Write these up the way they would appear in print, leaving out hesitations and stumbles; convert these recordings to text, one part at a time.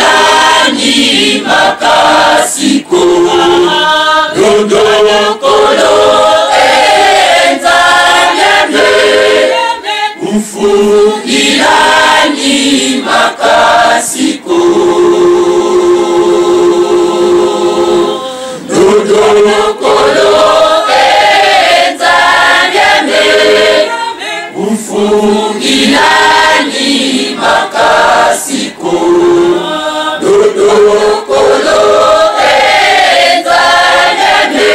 ufungilani makasiko dodokolo enzanyame ufungilani makasiko dodokolo enzanyame ufungilani makasiko dodokolo enzanyame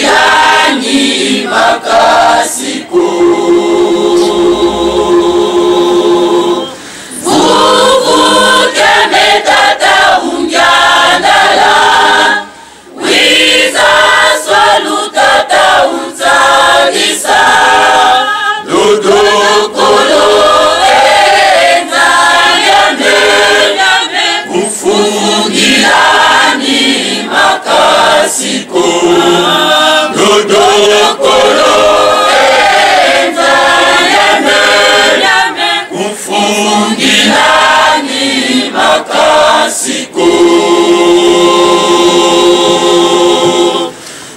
ufungilani makasiko vuvu kemetata ungyandala wiza swalutata unzalisa dodokolo enzanyame ufungilani makasiko dodokolo enzanyame ufungilani makasiko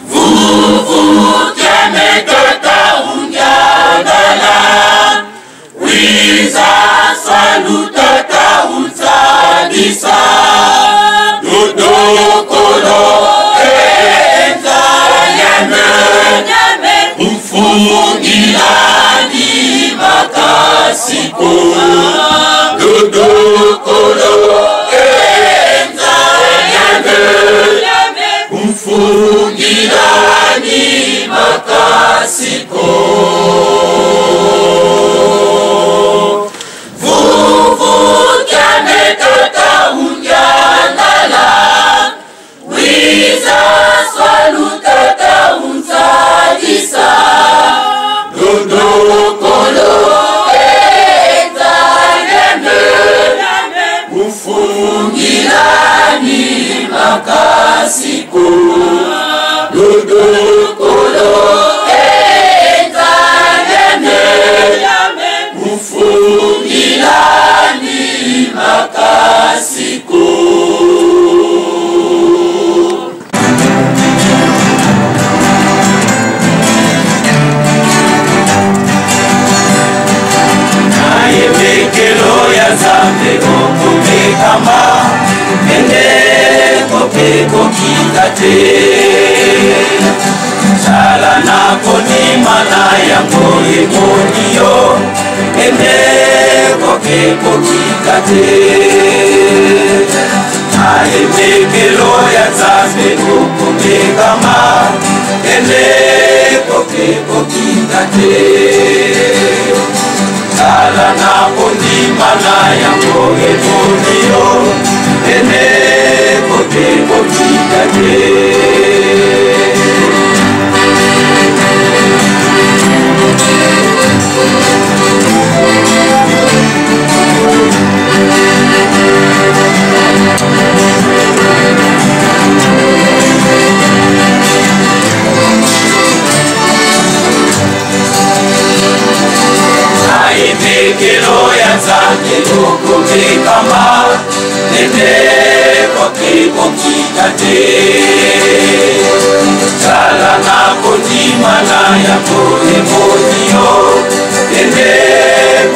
vuvu kemetata ungyandala wiza swalutata unzalisa dodokolo enzanyame ufungilani makasiko dodokolo enzanyame ufungilani makasiko vuvu kemetata ungyandala wiza swalutata unzalisa dodokolo enzanyame ufungilani makasiko dodokolo enzanyame ufungilani makasiko naimekelo ya zambe okumekama ende kopeko kikate sala nako ni mana yango emoniyo ende kopeko kikate naimekelo ya zambe okumekama ende kopeko kikate sala nako ni mana yango emoniyo ende kopeko kikate naimekelo ya nzambe okomekama nende kopeko kikate sala nako ndima na yango emoniyo nende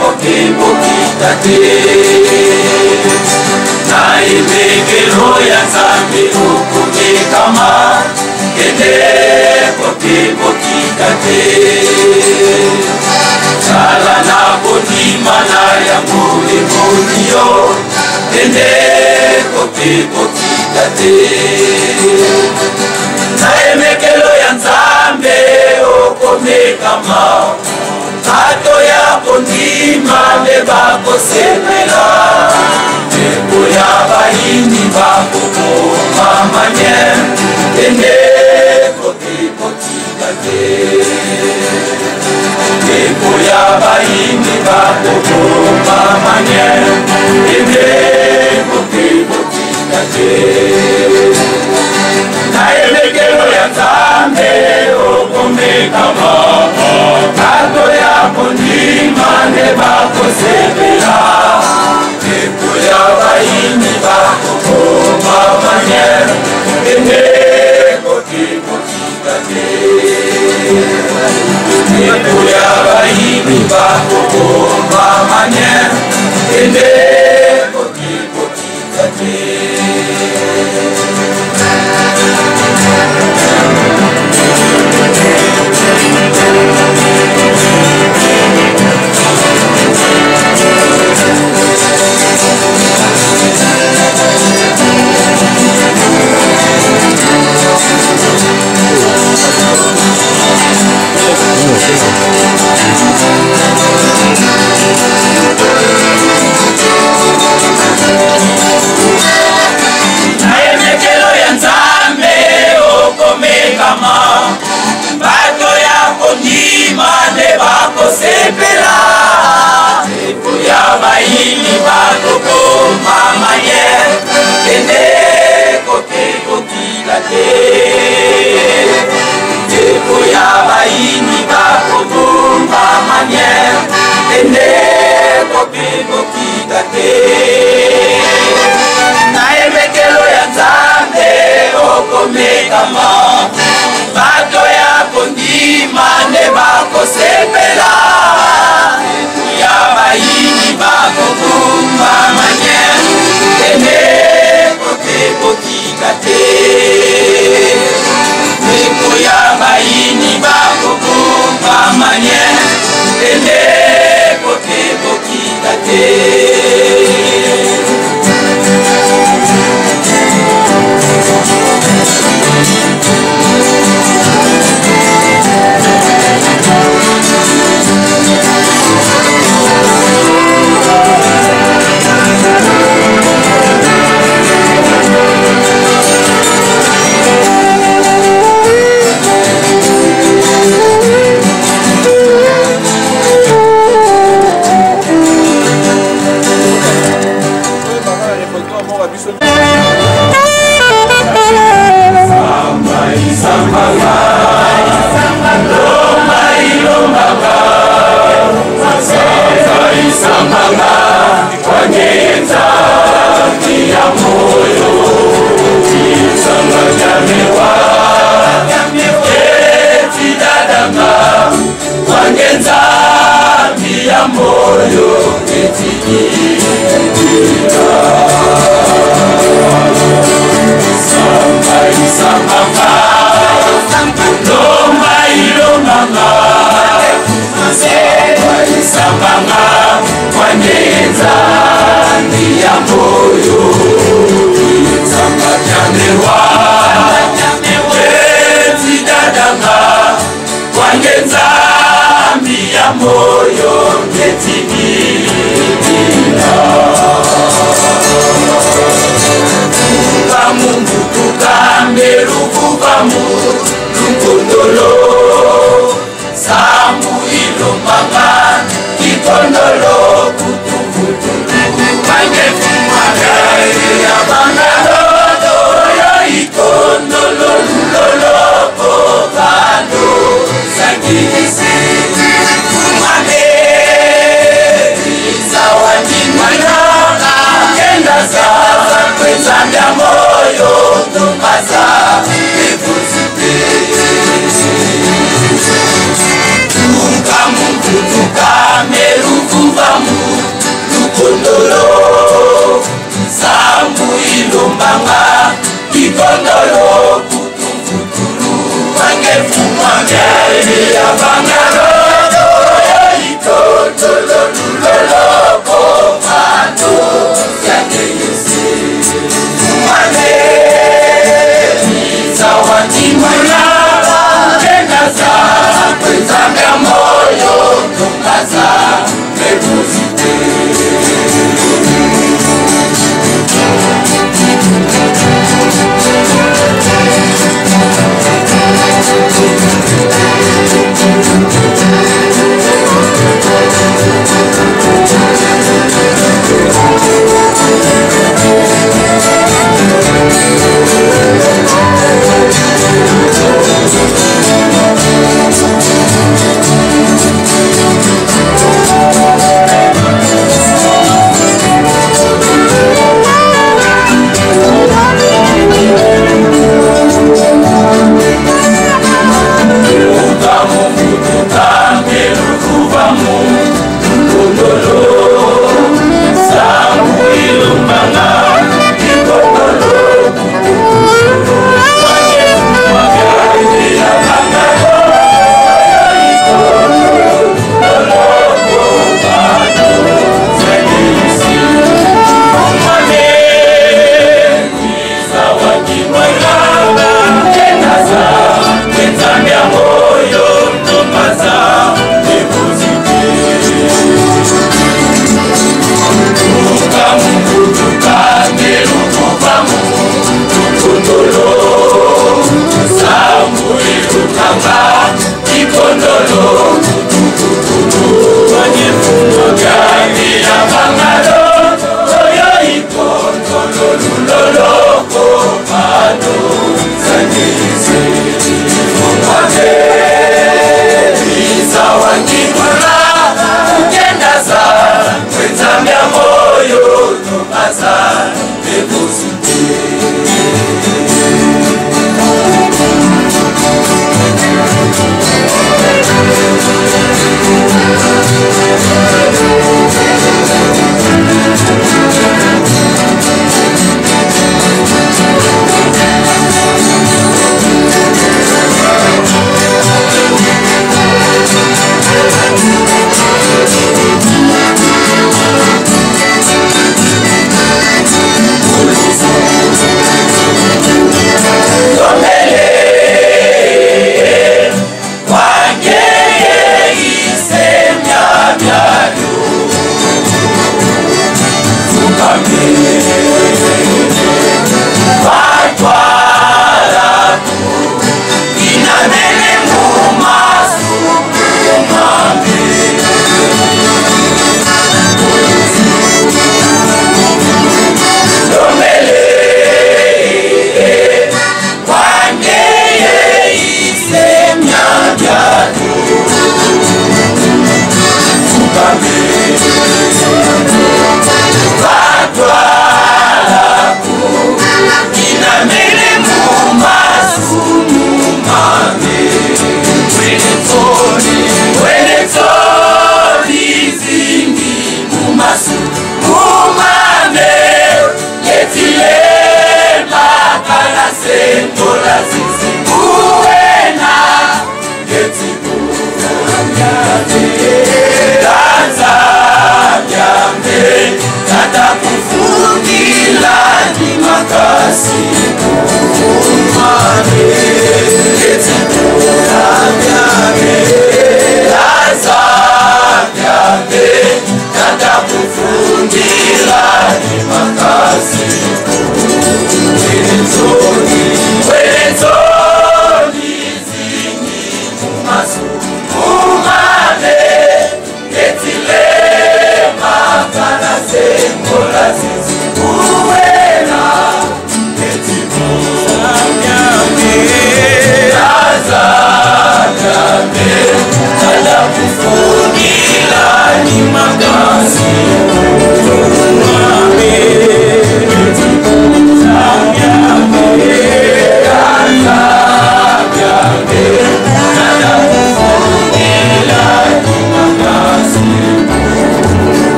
kopeko kikate naimekelo ya nzambe okomekama nende kopeko kikate sala nako ndima na yango emoniyo nende kopeko kikate naimekelo ya nzambe okomekama kato yako ndima nde bakosepela tembo ya bayini bakokoma manye nende kopeko kikate tembo ya bayini bakokoma manye nende kopeko kikate naimekelo ya nzambe okomekama kato yako kondima nebakosebela ekuya bayini bakokoma manye enekokikokikate ekuya bayini bakokoma manye enekokikokikate naemekelo ya Nzambe okomekama bato ya kondima nde bakosepela epo ya bayini bakokoma manye ende kokekokila te epo ya bayini bakokoma manye ende kokekokila te naemekelo ya Nzambe okomekama bato ya kondima nde bakosepela ya bayini bakokoma manye ende kokekokika te epo ya bayini bakokoma manye ende kokekokika te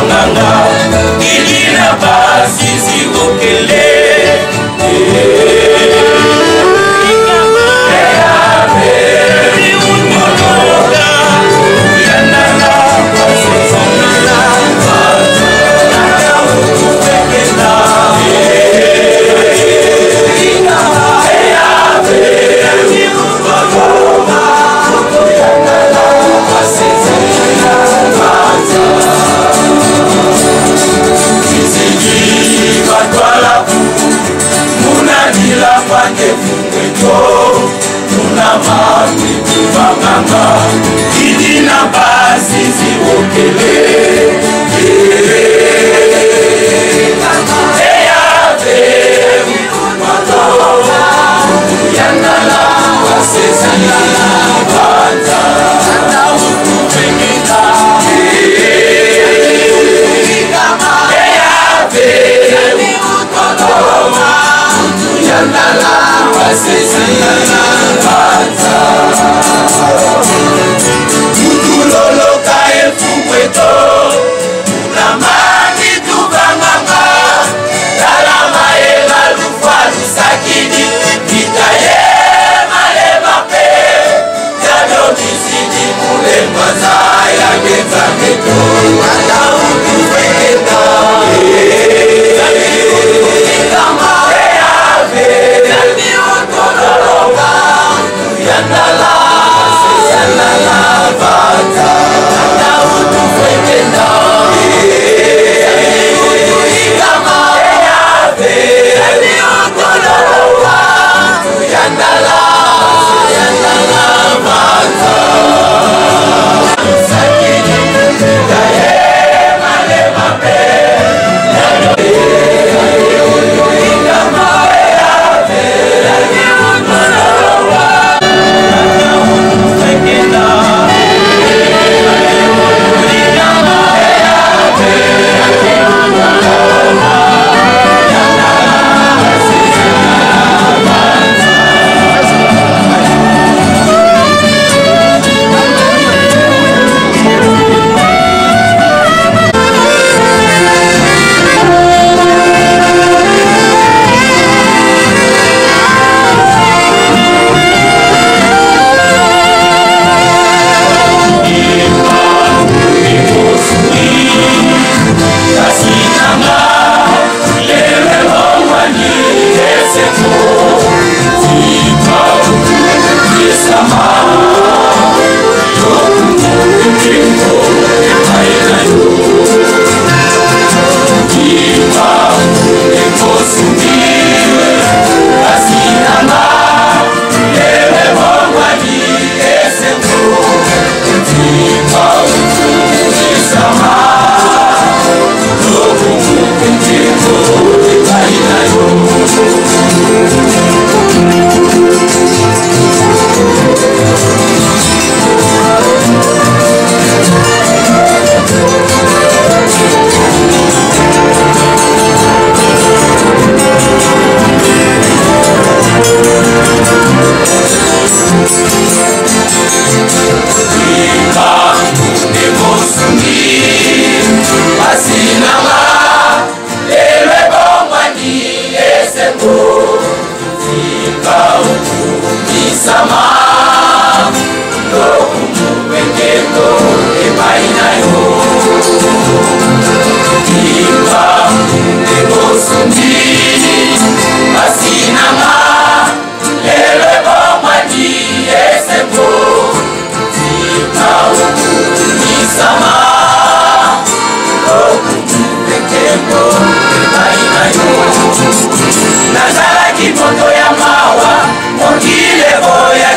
banganga ilina basizi okele Nazala kimoto ya mawa, mongile boya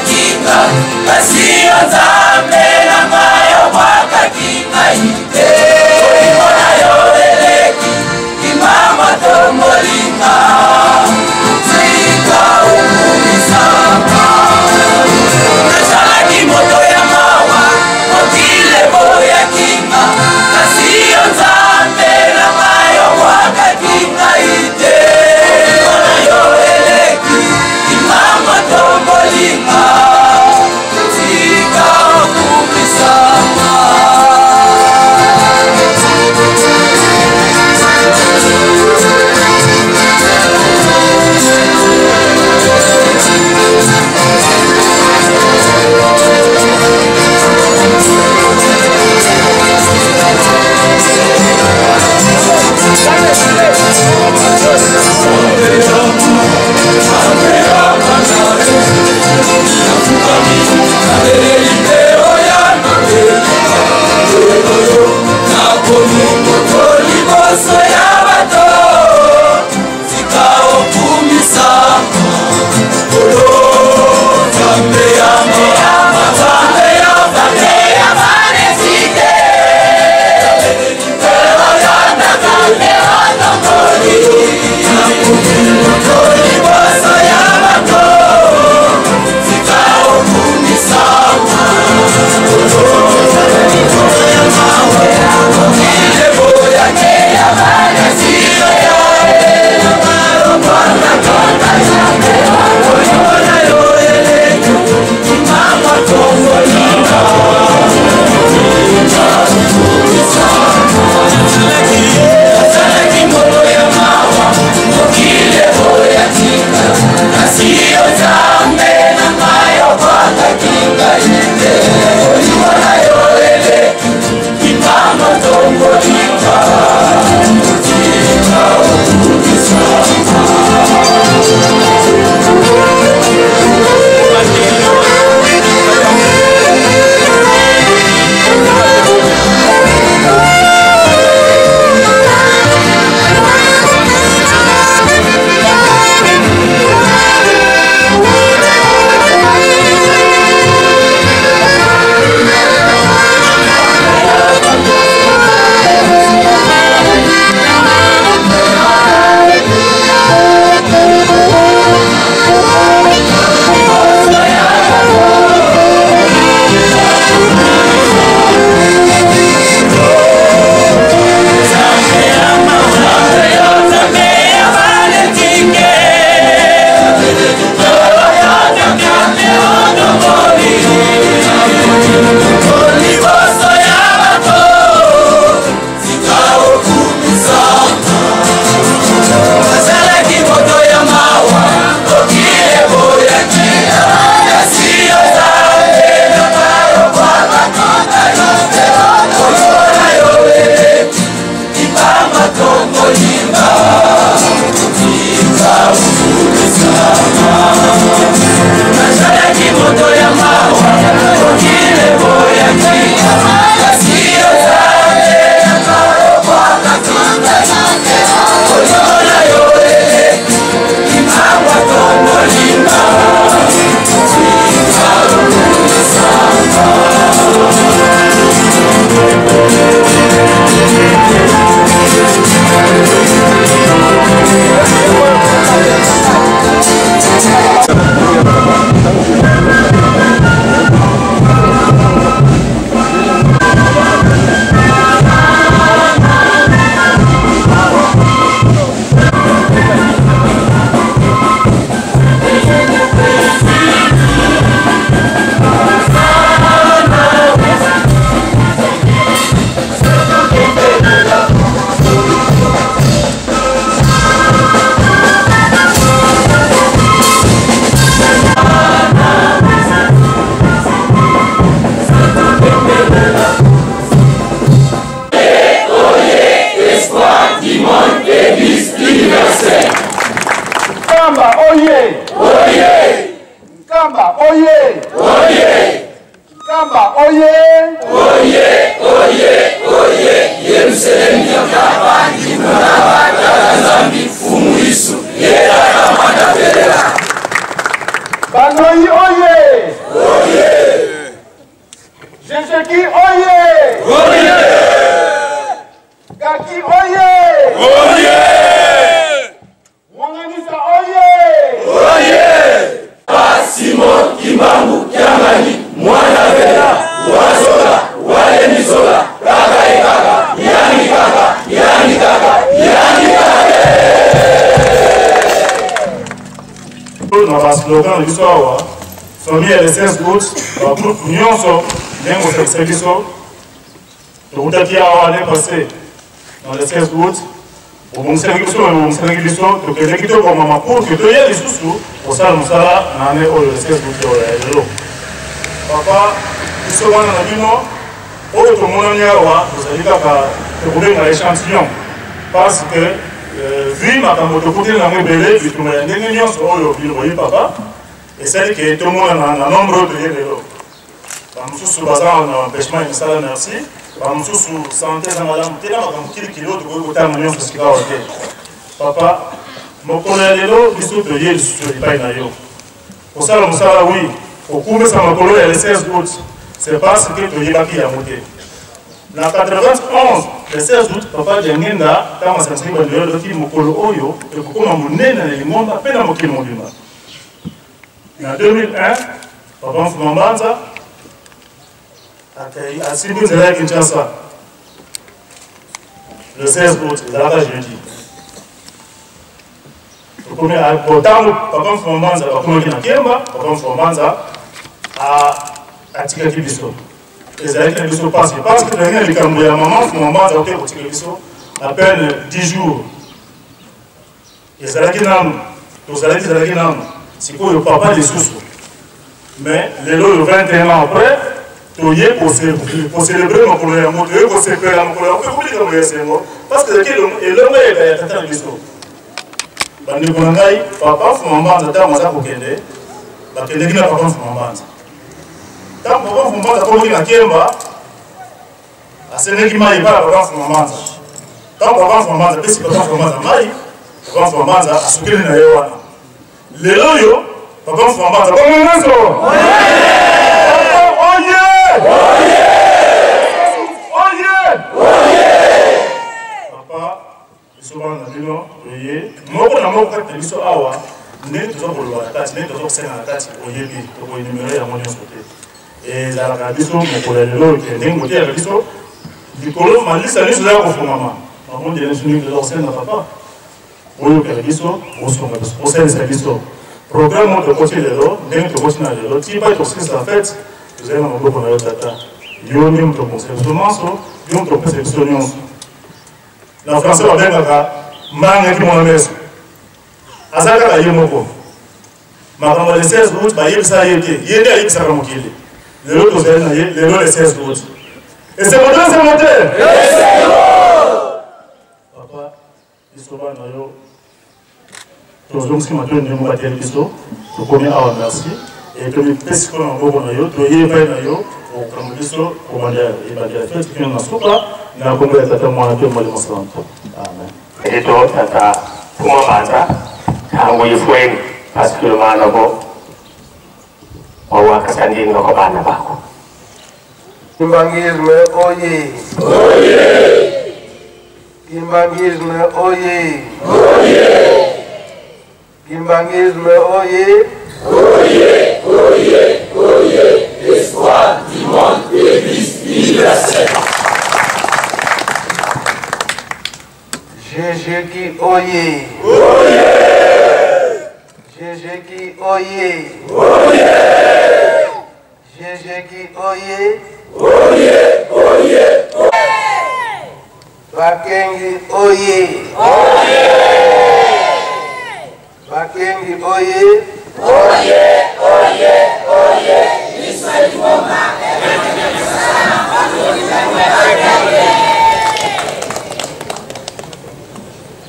slogan de l'histoire, sont mis à les 16 août, dans le groupe Nyonso, dans le service, donc on a dit à l'année passée, dans les 16 août, pour mon service, donc les équipes pour maman, pour que tu aies des sous-sous, pour ça, nous sommes là, dans l'année où le 16 août, papa, nous sommes dans la ville, où tout le monde est là, vous allez trouver un échantillon, parce que vu ma camote côté de la mobile, je trouve une réunion sur le papa, et celle qui est tout le monde en nombre de l'eau. Nous sommes sur le bazar en empêchement initial, merci. Bamususu santé za malamu tena makamukili kilo de kota munyo sika ote. Papa, mokolo lelo biso to yeli sur epai na yo. Osala musala oui, okume sa makolo ya le 16 août. C'est parce que to yebaki ya moté. Na 91, le 16 août, papa Djangenda, kama sansi kwa nyo doki mokolo oyo, ekokoma munene na limonda pe na mokili mobimba. Na 2001, papa Mfumambanza a suivi nzela ya Kinshasa le 16 août, ezalaka jeudi. Tokomi ntango papa Mfumambanza bakomaki na Kemba, papa Mfumambanza atikaki biso. Ezalaki na biso parce que tolingi na likambo ya mama Mfumambanza oke kotika biso à peine 10 jours. Ezalaki nanu, tozalaki nanu, sikoyo papa lisusu. Mais lelo 21 ans après, toye pour célébrer mokolo ya moto, toye pour célébrer la mokolo ya moto, pour dire que c'est mort. Parce que elongo ya tata biso. Bandeko na ngai, papa Mfumambanza ntango aza kokende, bakendeki na papa Mfumambanza. Ntango papa Mfumambanza akomaki na Kemba, asengeki mai epai ya papa Mfumambanza. Ntango papa Mfumambanza apesi papa Mfumambanza mai, papa Mfumambanza asukeli na ye wana. Lelo oyo, papa Mfumambanza bongo papa, biso bana bino, oye, moko na moko kati biso awa, ndenge toza koloba na kati, ndenge toza kosenga na kati, oyebi, tokoyi numero ya moni nyonso te. Ezalaka biso mokolo ya lelo ndenge kotiaka biso, likolo malisa nyonso ezalaka kofungama. Mamondi ya nyonso ndenge toza kosenga papa, oyokela biso, osonga biso, osalisa biso. Programme de côté lelo, ndenge tokoti na lelo, tipa tokosilisa fete, tozali na maboko na yo tata. Yo ndenge tokosela biso manso, yo tokopesa biso nyonso. Na français babengaka mbangaki mwana meso. Aza kaka ye moko. Makambo le 16 août bayebisa ye te, ye nde ayebisaka mokili. Lelo tozali na ye, lelo le 16 août. Et c'est monté, c'est monté. Papa, biso bana yo. Tozongisi matoni ndenge bateli biso, tokomi awa merci. Et que nous puissions en voir na yo, toye pa na yo, au kambiso, commander et badia fête qui na sopa, na kombe tata mwana pe mwali mosante. Amen. Eto tata Mfumambanza tangu yifweni pasikilo maana ko wawakasandini ngoko bana bako. Kimbangisme oye. Kimbangisme oye. Kimbangisme oye. Espoir du monde de l'Église universelle. Jésus qui oye. Jésus qui oye. Jésus qui oye. Bakengi oye. Bakengi oye.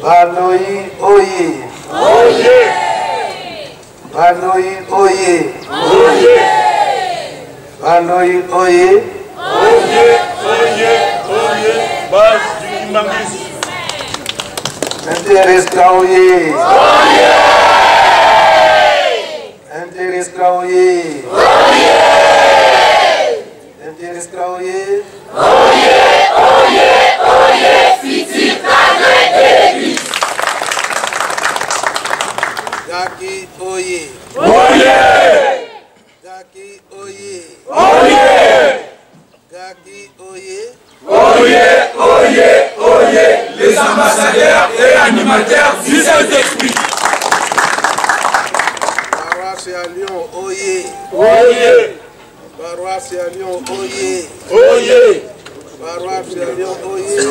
Baloyi oye. Baloyi oye. Baloyi oye. Base du Kimbangis. Intereska oye. Intereska oye. Intereska oye. Gaki oye. Gaki oye. Gaki oye. Les ambassadeurs et animateurs du Saint-Esprit. Paroisse à Lyon oye. Paroisse à Lyon oye. Paroisse à Lyon oye.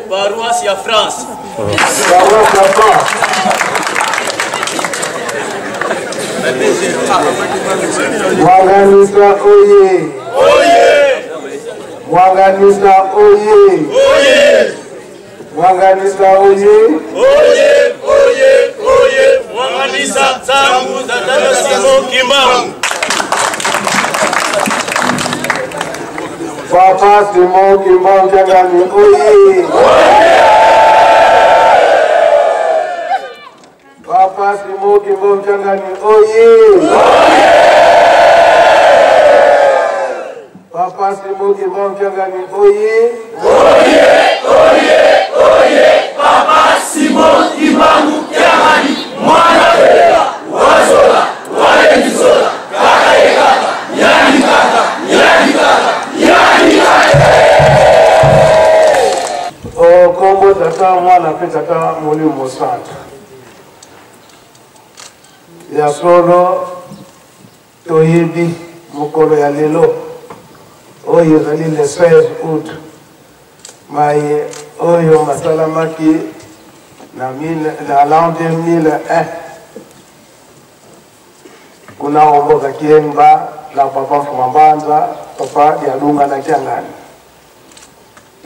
Paroisse à France. Paroisse à France. Mwanganisa oye. Mwanganisa oye. Mwanganisa oye. Mwanganisa zangu za Tata Simon Kimbangu. Papa Simon Kimbangu Kyangani, oye! Papa Simon Kimbangu Kyangani, oye! Papa Simon Kimbangu Kyangani, oye! Papa Simon Kimbangu Kyangani, mwana wega, wazola, walengizola, kaka ye kaka, yani kaka, yani kaka, yani kaka. Kombo tata mwana pe tata Molimo Centre. Ya solo toyebi mokolo ya lelo. Oyo ezali le 16 août. Maye oyo masalamaki na l'an 2001. Kuna omboka kiemba la papa Fumambanza, papa ya lunga na Kyangani.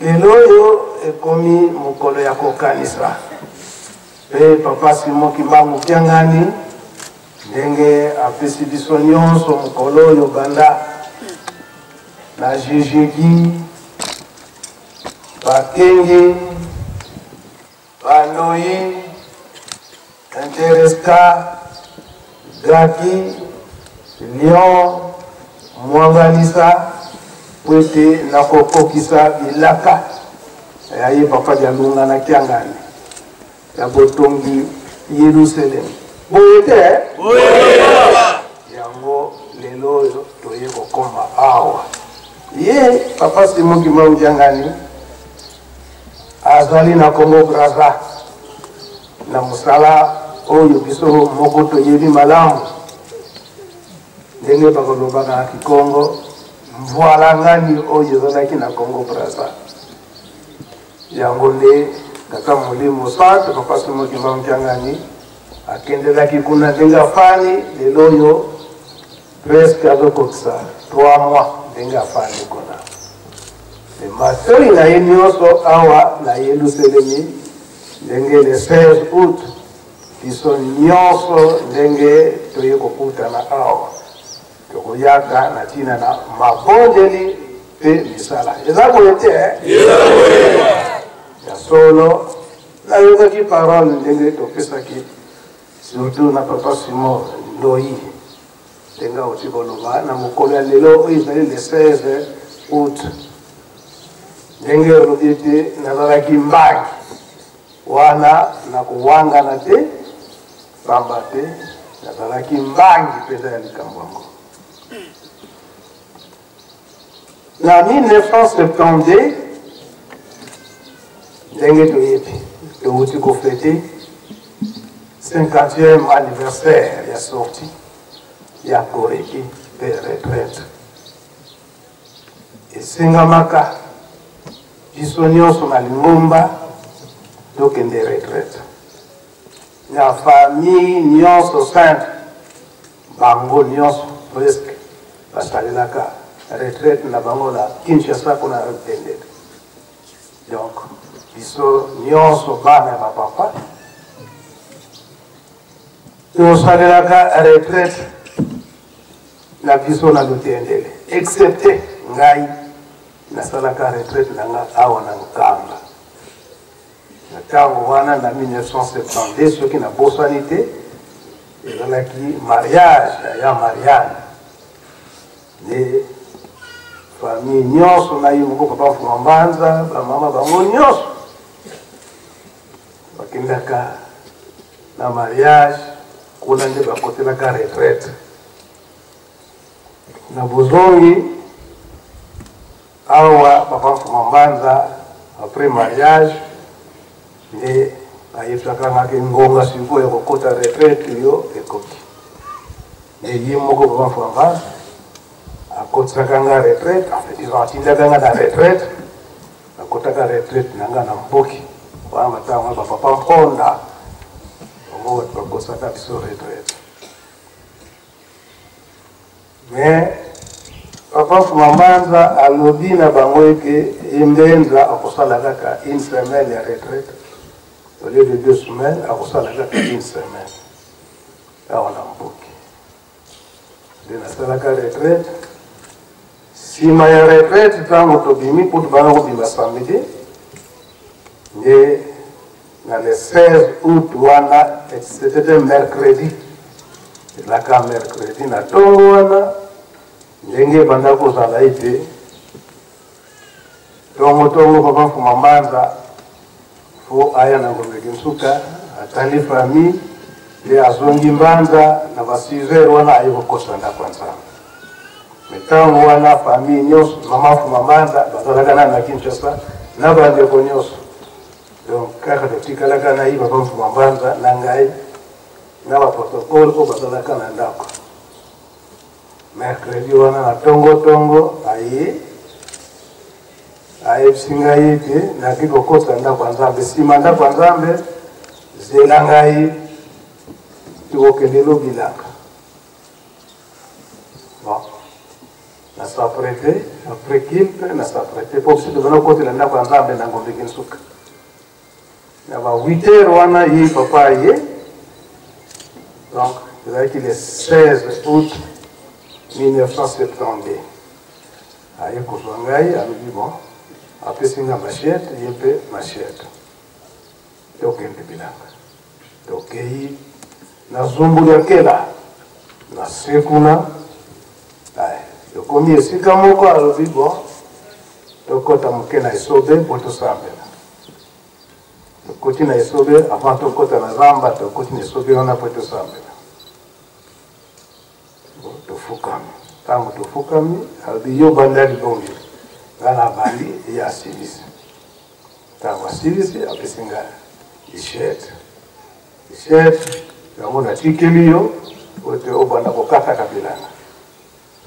Lelo oyo ekomi mokolo ya kokanisa. Pe papa Simon Kimbangu Kyangani ndenge apesi biso nyonso mokolo oyo banda na Jejegi, Bakenge, Banoyi, Intereska, Gaki, Lyon, Mwanganisa, Pwete na kokokisa bilaka. Aye papa Jalunga na Kyangani. Ya botongi Yerusalem. Boyete? Boyete! Yango lelo toye kokoma awa. Ye papa Simon Kimbangu Kyangani azali na Congo Brazza na musala oyo biso moko toyebi malamu ndenge bakoloba na Kikongo mvoala ngani oyo ezalaki na Congo Brazza. Yango nde kaka Molimo Centre papa Simon Kimbangu Kyangani akendelaki kuna ndenge afani lelo oyo presque azokokisa 3 mois ndenge afani kuna. Matoi na ye nyonso awa na Yerusalemi ndenge le 16 août biso nyonso ndenge toye kokutana awa tokoyaka na ntina na mabondeli mpe misala. Eza boye te ya solo nayokaki parole ndenge topesaki surtout na papa Simon Ndoyi ndenge oti koloba na mokolo ya lelo oyo ezali le 16 août ndenge olobi ete nazalaki mbangi wana na kowangana te pamba te nazalaki mbangi mpenza ya likambo yango. Na 1972 ndenge toyebi touti kofete 50e anniversaire ya sorti ya koreki mpe retraite. Esengamaka biso nyonso na Lingomba tokende retraite. Na famille nyonso sainte bango nyonso presque basalelaka retraite na bango na Kinshasa kuna tendele. Donc biso nyonso bana ya bapapa tosalelaka retraite na biso na lutendele excepté ngai nasalaka retraite na nga awa na Nkamba. Na ntango wana na 1972 soki na bosani te ezalaki mariage ya Mariane nde famille nyonso na ye moko papa Fumambanza bamama bango nyonso bakendaka na mariage kuna nde bakotelaka retraite na bozongi awa papa Fumambanza après mariage nde ayebisaka ngaki ngonga siko ya kokota retraite yo ekoki nde ye moko papa Fumambanza akotisaka nga retraite atindaka nga na retraite akotaka retraite na nga na mboki wana batango bapapa mponda ongo bakosaka biso retraite. Mais papa Fumambanza alobi na bango eke embenza akosala kaka une semaine ya retraite au lieu de 2 semaines akosala kaka une semaine awa na mboki nde nasalaka retraite si ma retraite tango to bimi pour bango bima samedi et dans le 16 août wana c'était un mercredi la ka mercredi na tongo wana ndenge banda ko sala ite tongo papa fumambanza fo aya na ngombe kinsuka atali famille le azongi mbanza na basizero wana ayo kosa nda kwanza metango wana famille nyos mama fumambanza bazalaka na Kinshasa na bande ko nyos donc kaka de tikalaka na iba papa fumambanza na ngai na ba protocole ko bazalaka na ndako mercredi wana na tongo aye singa yete na kiko kosa nda kwanza besima nda kwanza zelangai tuokendelo bilaka bon na s'apprêter après qu'il na s'apprêter pour se devenir côté la nda kwanza na ngombe kinsuka na ba 8h wana yi papa ye donc c'est qu'il est 16 août 1972 aye kozwangai alobi bon apesinga machette yepe machette tokende bilanga tokei na zumbuli akela na sekuna tokomi esika moko alobi bon tokota moke na esobe po tosambela tokoti na esobe avant tokota na zamba tokoti na esobe wana po tosambela tofukami ntango tofukami alobi yo banda libongi ngana bandi ya asilisi ntango asilisi apesinga ishete yango natikeli yo ote obanda kokata bilanga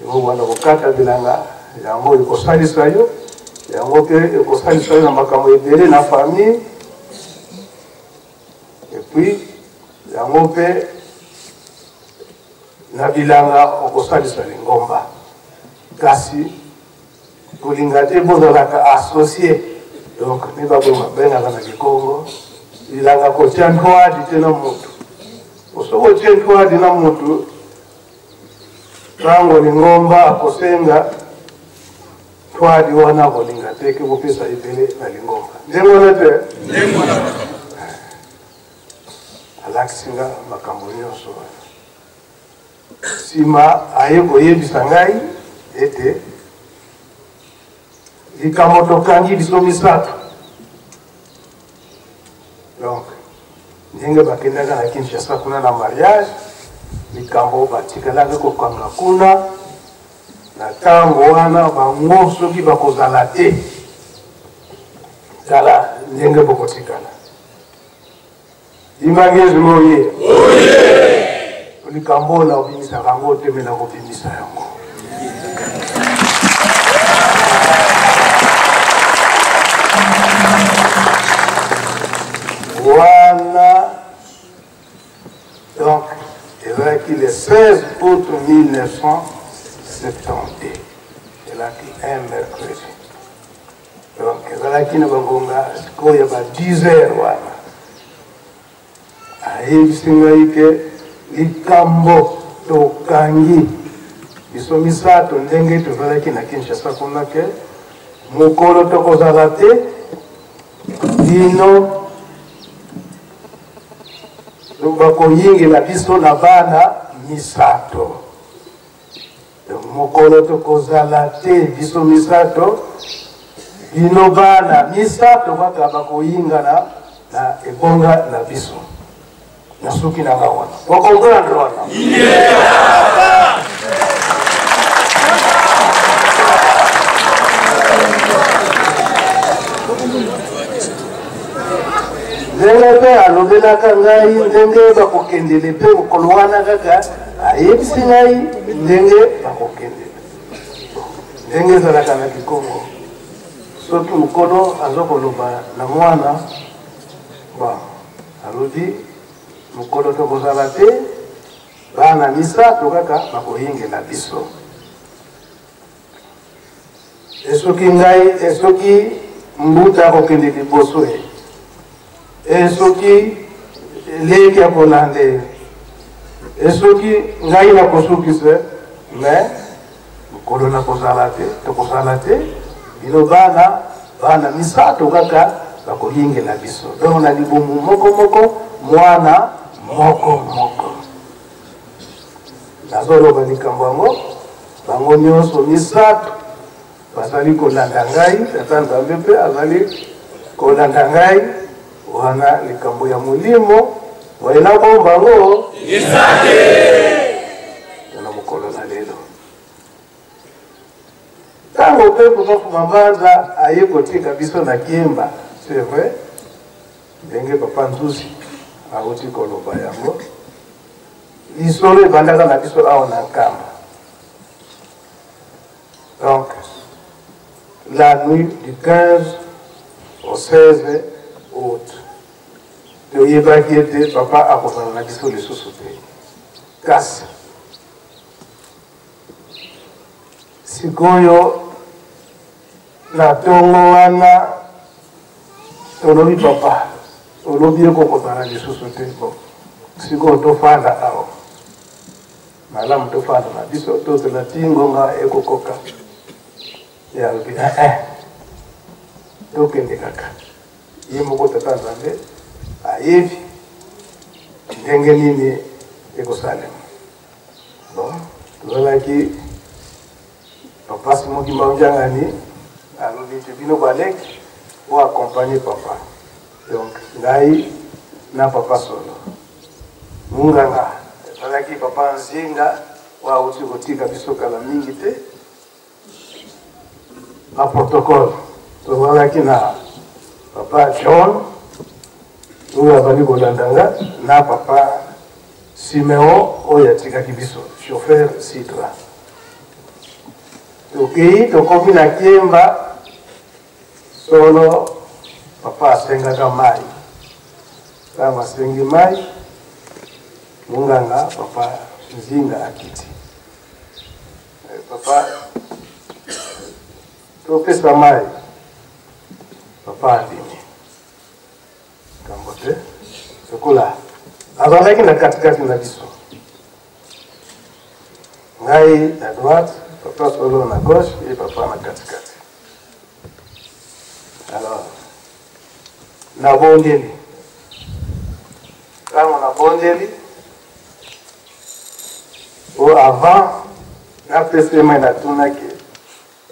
yo obanda kokata bilanga yango ekosalisa yo yango pe ekosalisa yo na makambo ebele na famille et puis yango pe na bilanga okosalisa lingomba kasi kolinga te bozalaka associé donc ni babengaka na Kikongo ilanga kotia ntwadi te na mutu osoko tia ntwadi na mutu tango lingomba akosenga ntwadi wana kolinga te ke kopesa ebele na lingomba ndengona te alakisinga makambo nyonso sima aye koyebisa ngai ete likambo tokangi biso misato donc ndenge bakendaka na Kinshasa kuna na mariage likambo batikalaka kokanga kuna na ntango wana bango soki bakozala te tala ndenge bokotikala imangezi moye likambo na obimisaka yango te me na kobimisa yango voilà donc il est qu'il est 16 août 1972 il a qui un mercredi donc il a qui ne va pas il y a 10 heures voilà ayebisinga ike likambo tokangi biso misato ndenge tozalaki na Kinshasa kuna ke mokolo tokozala te bino bakoyingela biso na bana misato mokolo tokozala te biso misato bino bana misato kaka bakoyingana na ebonga na biso na suki na wana wakomprendre wana ndenge mpe alobelaka ngai ndenge bakokendele mpe mokolo wana kaka ayebisi ngai ndenge bakokendele ndenge ezalaka na Kikongo soki mokolo azokoloba na mwana alobi mokolo tokozala te bana misato kaka bakoyingela biso esoki mbuta akokende liboso esoki leki akolande esoki ngai nakosukise mais kolona kozala te bino bana misato kaka bakolingela biso donc na libumu moko mwana moko nazoloba likambo yango bango nyonso misato bazali kolanda ngai tata nzambe mpe azali kolanda ngai wana likambo ya molimo waina bomba ngo na mokolo na lelo tango mpe papa Mbanza aye kotika biso na Kiemba c'est vrai ndenge papa Nzuzi auti koloba yango lisolo ebandaka na biso awa na Nkamba. Donc la nuit du 15 au 16 août toyebaki ete papa akozala na biso lisusu te kasi sikoyo na tongo wana tolobi papa olobi ekokozala lisusu te bo sikoyo tofanda awa malamu tofanda na biso tozela tingonga ekokoka yalobi tokende kaka ye moko tata Nzambe ayebi ndenge nini ekosalema. Bon tozalaki papa Simoki Mbanjangani alobi te bino baleki o accompagner papa donc ngai na papa solo munganga tozalaki papa Nzinga wauti kotika biso kala mingi te na protocole tozalaki na papa John oyo abandi kolandanga na papa Simeon oyo atikaki biso chauffeur Sidra tokei tokomi na Kiemba solo papa asengaka mai kama asengi mai munganga papa Nzinga akiti papa topesa mai papa andimi kambote sokola azalaki na katikati na biso ngai na droite papa solo na gauche et papa na katikati. Alors na bondeli kama na bondeli o avant na pesa mai na tunaki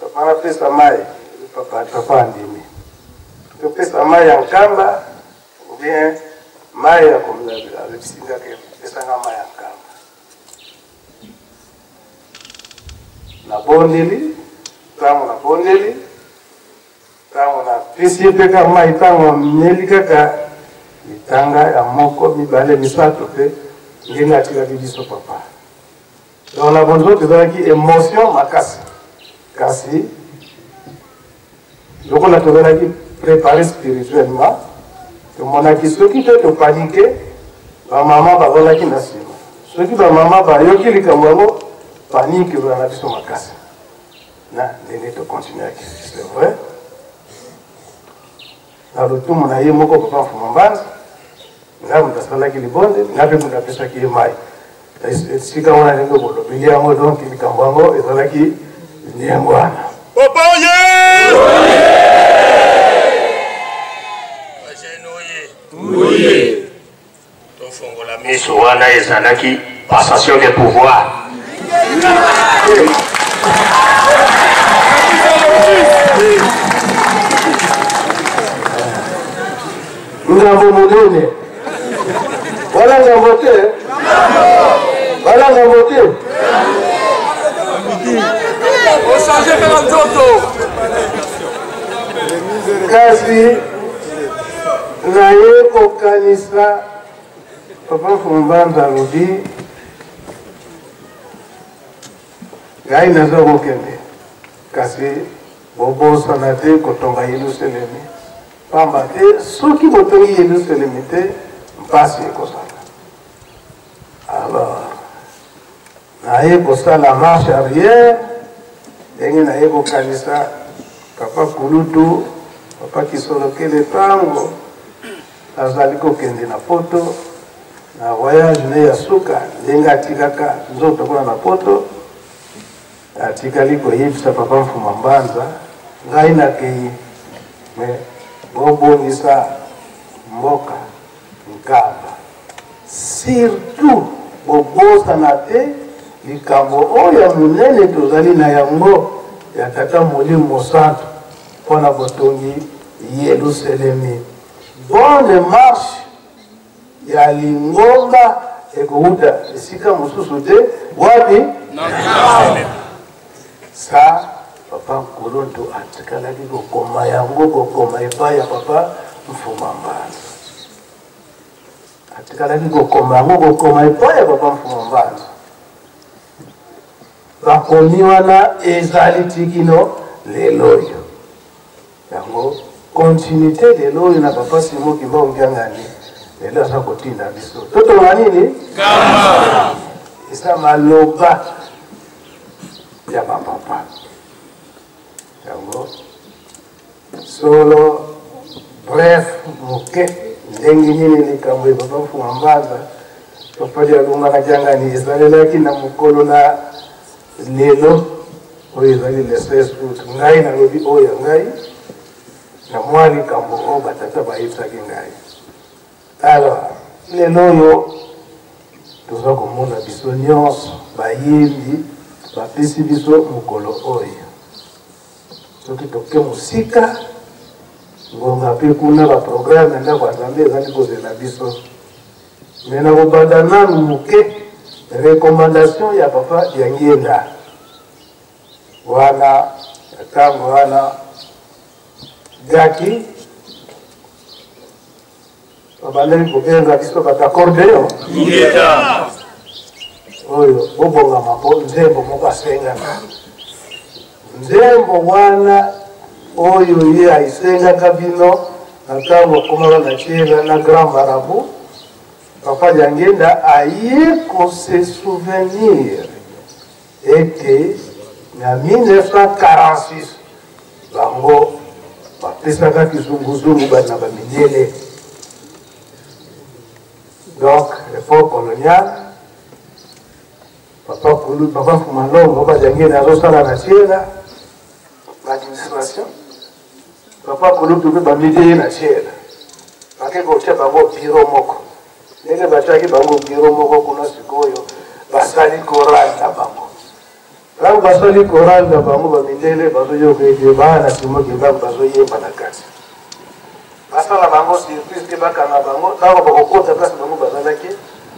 papa na pesa mai papa andimi topesa mai ya Nkamba ou bien mai ya komila lebisinga ke pesa nga mai ya Nkamba na bondeli tango na pesi peka mai tango nyeli kaka mitanga ya moko mibale misato pe ngenga atika biso papa donc na bonzo tozalaki émotion makasi kasi lokola tozalaki préparé spirituellement tomonaki soki te topanique bamama bazalaki na nsima soki bamama bayoki likambo yango panique ezala na biso makasi na ndenge tokontinuaki c'est vrai na lotumu na ye moko papa Mfuma Mbanza ngai moto asalaki libonde ngai mpe moto apesaki ye mai esika wana ndenge bolobeli yango donc likambo yango ezalaki ndenge wana Papa Oui. Tofongola miso wana ezalaki passation de pouvoir. ngambo monene wala ngambo te kasi naye kokanisa papa Mfuma Mbanza alobi ngai naza kokende kasi bobosana te kotonga Yelusalemi pamba te soki botongi Yelusalemi te mpasi ekozala. Alors naye kosala marche arrière ndenge naye kokanisa papa Kulutu papa Kisolokele tango azali kokende na poto na voyage ne ya suka ndenge atikaka nzoto kuna na poto atikali ko yipsa papa mfuma mbanza ngai na kei me bobongisa mboka nkamba surtout bobosana te likambo oyo munene tozali na yango ya tata Molimo Santu mpona botongi Yerusalemi. Bonne marche ya lingomba ekouta esika mosusu te wapi sa papa Kolonto atikalaki kokoma yango kokoma epai ya papa Mfuma Mbanza. Atikalaki kokoma yango kokoma epai ya papa Mfuma Mbanza. Bakomi wana ezali tikino lelo oyo. Yango continuité lelo oyo na papa Simo Kimba Ongiangani lelo aza kotinda biso. Totonga nini? Kama! Esa maloba ya papa. Yango solo bref moke ndengi nini likambo ya papa Mfuma Mbanza papa ya lunga na Kiangani ezalelaki na mokolo na lelo oyo ezali le 16 août ngai nalobi oyo ngai na mwa likambo oyo batata bayebisaki ngai. Alors lelo oyo toza komona biso nyonso bayembi bapesi biso mokolo oyo soki toke mosika ngonga mpe kuna baprograme ndako ya Nzambe ezali kozela biso me na kobanda nanu moke recommandation ya papa ya Ngienda wana ntango wana gaki babandeli kobenga biso batakordeyo oyo bobongama po nzembo moko asengaka nzembo wana oyo ye aisengaka bino na ntango okomaka na tiela na grand marabout papa ya Ngienda aye kose souvenir ete na 1946 bango bapesaka kizunguzungu bana bamindele. Donc l'époque coloniale papa Mfuma Longo papa ya Ngienda azosala na tiela l'administration papa Kolonto mpe bamideye na tiela bake kotia bango biro moko ndenge batiaki bango biro moko kuna sikoyo basali korali na bango ntango basali korali na bango bamindele bazoyoka ete bana Simo Kimba bazoyemba na kati basala bango surprise te bakanga bango ntango bakokota kasi bango bazalaki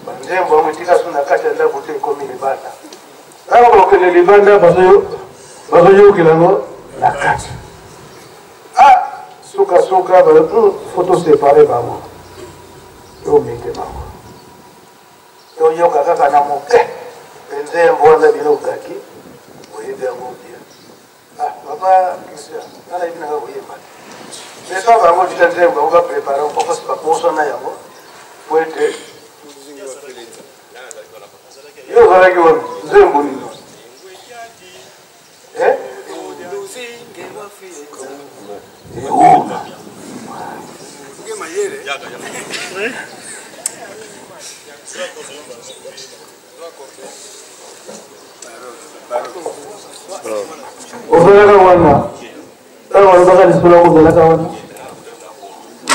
banzembo yango etika so na kati ya ndako te ekomi libanda ntango bakokende libanda bazoyokela yango na kati suka photo séparé bango yomike bango toyoka kaka na moke nzembo wana bilokaki oyebi yango bia papa Christian nana yebi nanga koyeba mesa bango tika nzembo bango baprépare mpokasi bakosana yango po ete yo ozalaki wana nzembo nino ozalaka wana ntango alobaka lisolo yango ozalaka wana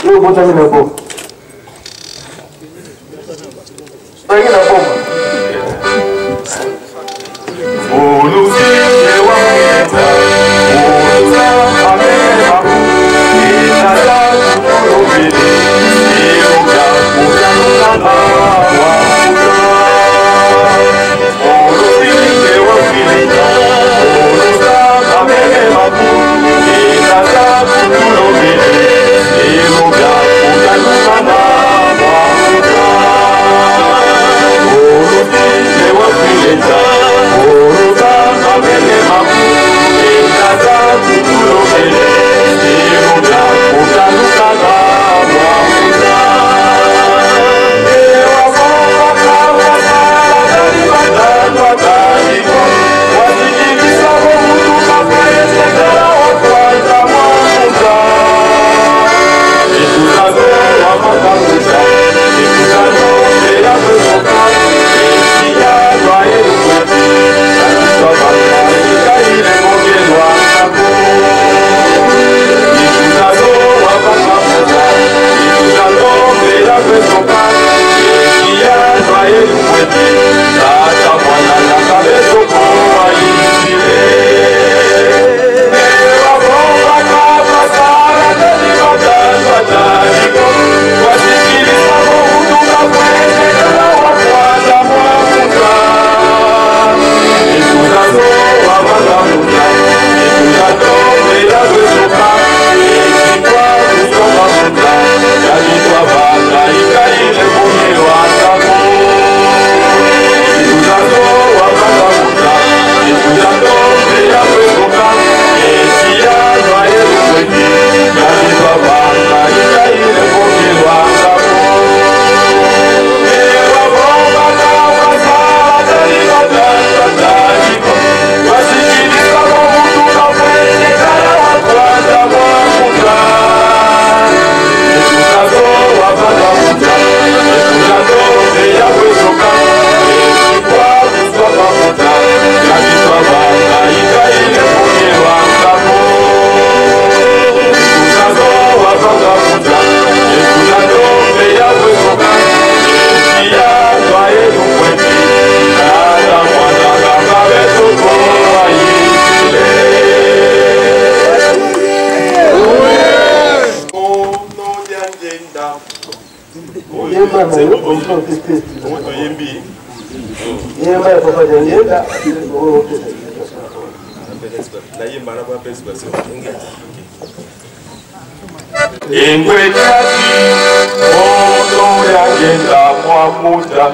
yo obotami na boma bangi na boma Engwetati, ono yagenda mwamuta,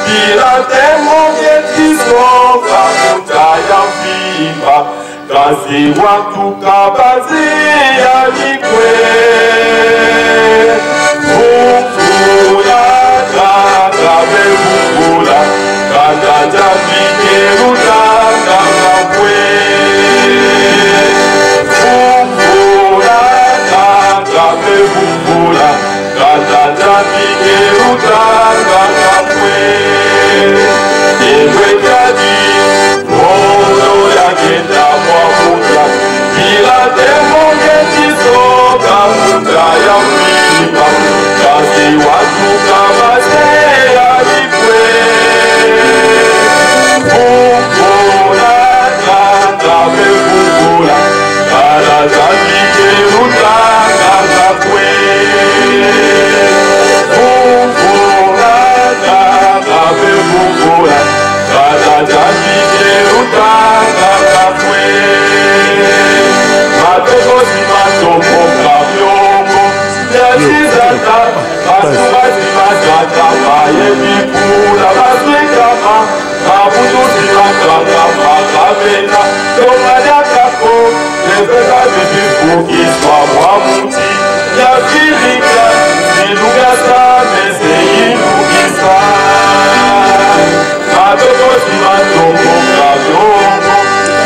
pirate mongetisoka muta ya mfimba, kazi watu kabazi ya likwe. Mufula, kakabe mufula, kakaja pikeruta, kakakwe. Bubula, katata pikeruta, kakakwe. Ewe jadi, ono yagenda mwamuta, pirate mongetisoka muta ya mfimba, kazi watu kabase ya likwe. Bubula, kakabe bubula, katata pikeruta, kakakwe. Bubula, kakabe bubula, katata pikeruta, kakakwe. Matokosi matomo kabyongo, yachizata, basubasi basata, baye bipula, baswekama, kabutusi makaka, makabena, tomadakako, leveka bibifu, iswa mwamuti, yafilika, zilugasa, mese ilugisa. Matokosi matomo kabyongo,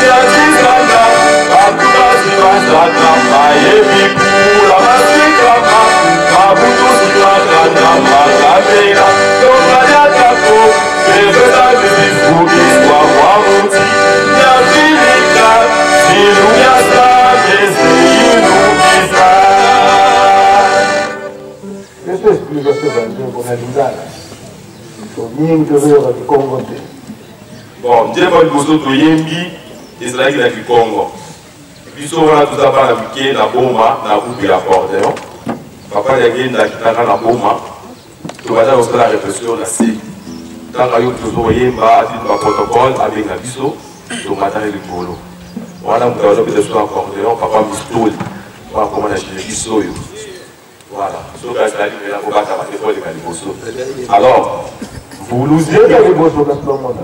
yachizata, basubasi basata, baye bipula, baswekama, kabutusi makaka, makabena, tomadakako, leveka bibifu, iswa mwamuti, yafilika, zilugasa, mese ilugisa. Esta explicación con la lingala. Bien que veo que Congo te. Bon, Dieu va nous autres yembi, Israël qui est du Congo. Biso wana tuzaba na bike na boma na groupe ya accordéon. Papa yagenda kitaka na boma. Tubaza osala réflexion na si. Tant que yo tuzo yemba ati ba protocole avec na biso, to matari likolo. Wana mutazo peut être accordéon, papa mistoli. Wa comment na chez biso yo. Voilà. So guys là il a pas ta téléphone de Kaliboso. Alors, vous nous dites que les beaux soldats dans le monde.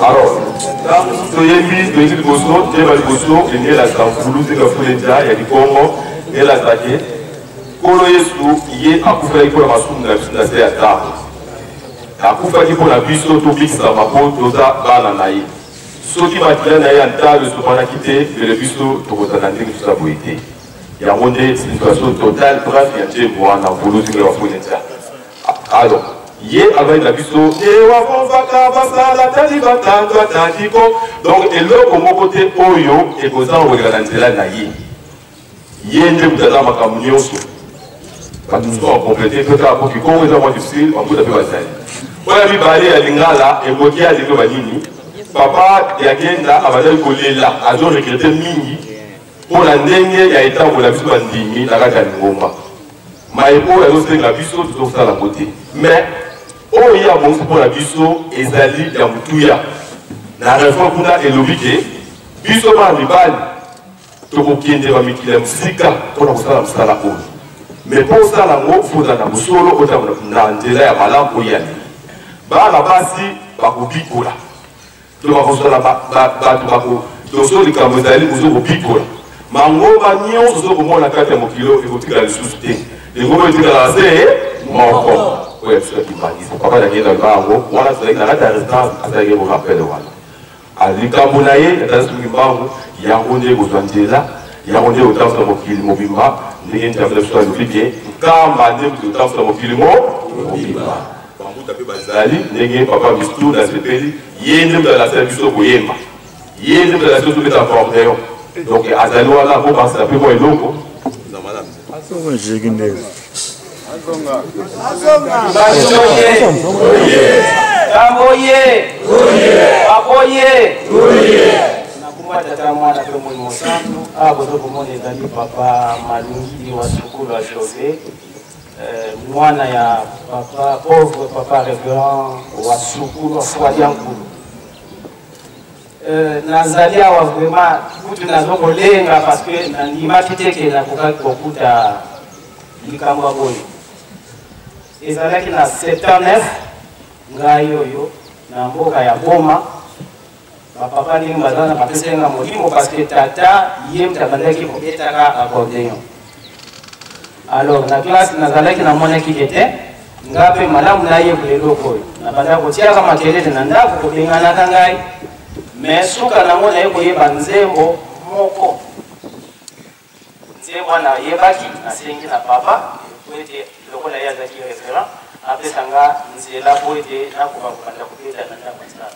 alors, là, soyez mis, soyez du Bosso, Dieu va du Bosso, il y a la Sanfoulou, c'est que Foulendia, il y a du Congo, il y a la Zake. Kolo Yesu, il y a un couvert pour la masoum de la piscine de la table. Un couvert pour la biso, tout fixe dans ma peau, tout ça, dans la naïe. Ceux qui m'attirent naïe en table, se prennent à quitter, mais le biso, tout va s'attendre tout ça pour été. Il y a une situation totale, bref, il y a un peu de moi, dans le boulot, c'est que la Foulendia. Alors, Yé avec la biso, donc, et là, comme au côté Oyo, et qu'on s'en regarde la naïe. Yé ne vous a pas ma parce que on complété que ça pour qu'il corrige moins difficile on peut taper bazali voilà mi balé à lingala et mokia à lingala banini papa yagenda abadali kolela azo regretter mingi pour la ndenge ya état pour la biso bandimi na kaka ngomba maiko ya zo la biso tout ça la côté mais oh il y a bon pour la biso ezali ya mutuya na réforme kuna elobike biso ba mibali to kokende ba mikila musika pour la kusala musala ko. Mais pour ça, il faut que nous solo na nzela ya malamu yani. Bana basi bakubikola. To bakosola batu bako to so likambo ezali kuzo kubikola. Mangomba nyonso zo komona kati ya mokilo ekotika lisusu te. Ngomba etikala se moko. Oya fika kibangiza. Papa yakenda bango wana tsaiki na kati ya restaurant asake mo rappel wana. Alikambo na ye atasu mbango ya ngonde kozwa nzela. Ya ngonde otafuta mokili mobimba. Ndenge ntabela biso alobike kamba ndenge otafuta mokili mobimba. Bambuta pe bazali ndenge papa bistu na sepeli ye ndenge la sala biso koyemba. Ye ndenge la biso tobeta accordéon. Donc azali wana po basa pe mo eloko. Na madame. Asonga jiginde. Asonga. Asonga. Tamboye. Apoye. Nakumba tata mwana pe mulimo santu. Bozo kumone zali papa Malungi wa sukulu wa José. Mwana ya papa pauvre papa révérend wa sukulu wa Fwadiankulu. Nazalia wa vraiment kutu nazokolenga parce que nandimaki teke nakokaki kokuta likambo ya boye. Ezalaki na 79 ngai oyo na mboka ya Boma bapapa ndenge bazana bapesenga molimo parce que tata ye mutabandaki kobetaka accordéon. Alors na classe nazalaki namonaki kete nga mpe malamu nayebula eloko oyo nabanda kotiaka makelele na ndako kobenganaka ngai mais suka nango naye koyeba nzembo moko. Nzembo wana yebaki nasengi na papa po ete lokola ye azalaki référent apesanga nzela po ete nakoka kobanda kobeta na ndako sana.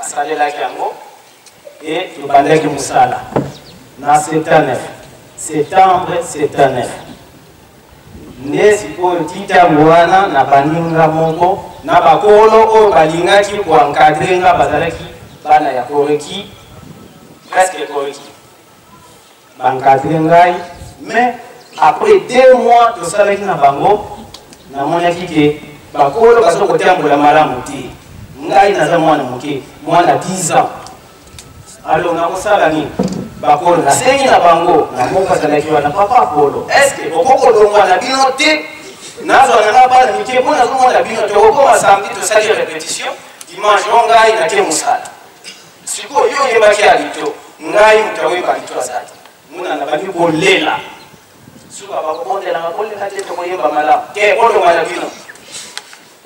Asalelaki yango e tobandaki mosala na 79 septembre 79 nde sikoyo titango wana na baninga moko na bakolo oyo balingaki koencadre nga bazalaki bana ya koreki presque koreki baencadre ngai mais après 2 mois tosalaki na bango namonaki ke bakolo baza kotambola malamu te ngai naza mwana moke mwana 10 ans. Alors nakosala nini bakolo nasengi na bango na moko azalaki wana papa Apolo eske okokolongwa na bino te nazwana na bana mike mpona nazomona bino te okokoma samedi tosali répétition dimanche o ngai nake mosala sikoyo yo oyebaki ya lito ngai moto akoyeba lito azali muna na bandi kolela suka bakobondelanga kolela te tokoyeba malamu ke kolongwa na bino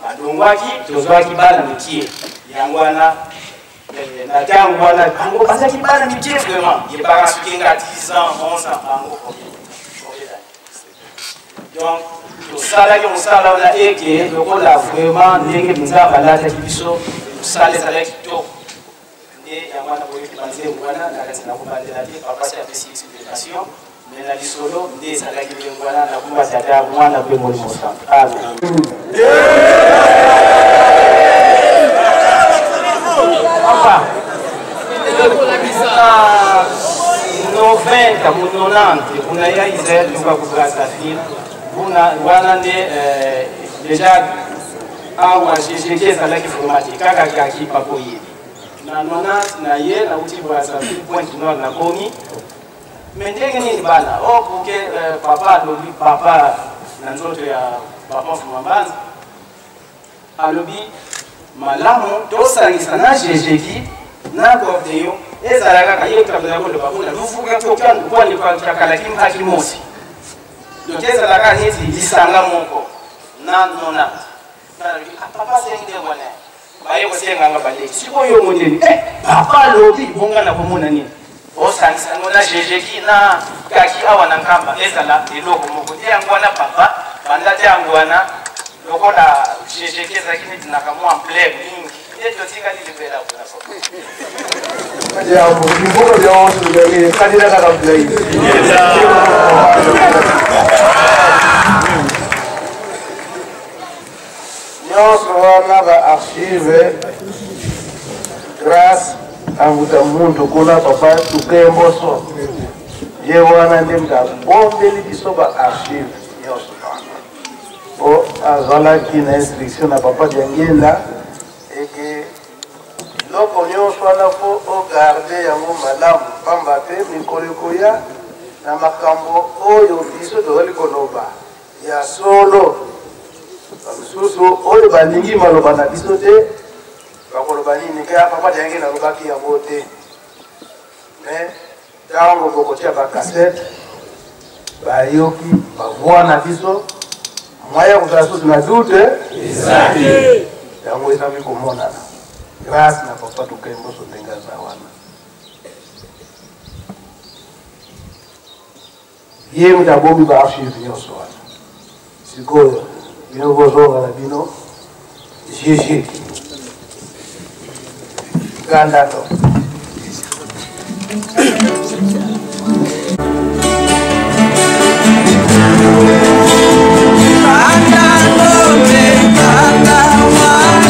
badongwaki tozwaki bana mikie yango wana na tango wana bango bazaki bana mikie vraiment yebaka soki nga 10 ans 11 ans bango donc tosalaki mosala wana eke lokola vraiment ndenge mpenza balataki biso mosala ezalaki kitoko nde yango wana boyoki banzembo wana nakati nakobandela te papa si apesi explication mais na lisolo nde ezalaki ndenge wana nakumba tata mwana mpe molimo santo. Amen. Papa, noventa munonante kuna ya Israel tuka kubrasafil kuna wana nde déjà awa JGG ezalaki formati kaka kaki papo ye na nonante na ye na uti brasafil point nord na komi mais ndenge nini bana okuke papa alobi papa na nzoto ya papa Fumambanza alobi malamu tosangisa na JGG na accordéon ezalaka kaka ye tabela ko loba kuna lufuka tokan kwani kwa chakalaki mpaki mosi donc ezalaka neti lisanga moko na nona papa senge wana baye ko senga nga bale siko yo mondeni papa lobi bonga na komona nini osangisa na JGG na kaki awa na nkamba ezala eloko moko te yango na papa banda te yango wana lokola JGG ezalaki nakamwa plebe mingi eto tika libera kuna so ya mvugo byo ndio kadira kala play nyonso wana ba archive grâce à mundo kuna papa tukembo so ye wana ndemda bombeli biso ba archive nyonso o azalaki na instruction na papa Diangela et que loko nyonso wana fo o garde yango malamu pamba te mikoleko ya na makambo oyo biso tozali koloba ya solo basusu oyo balingi maloba na biso te bakoloba nini kaya papa Diangela alobaki yango te mais ntango bokotia bakasete bayoki bavwa na biso mwaya kozala susu na dute yango ezami komonana grâce na papa tukembo so ndenge aza wana ye mutu abomi ba archive nyonso wana sikoyo bino bozonga na bino GG gandano Kanda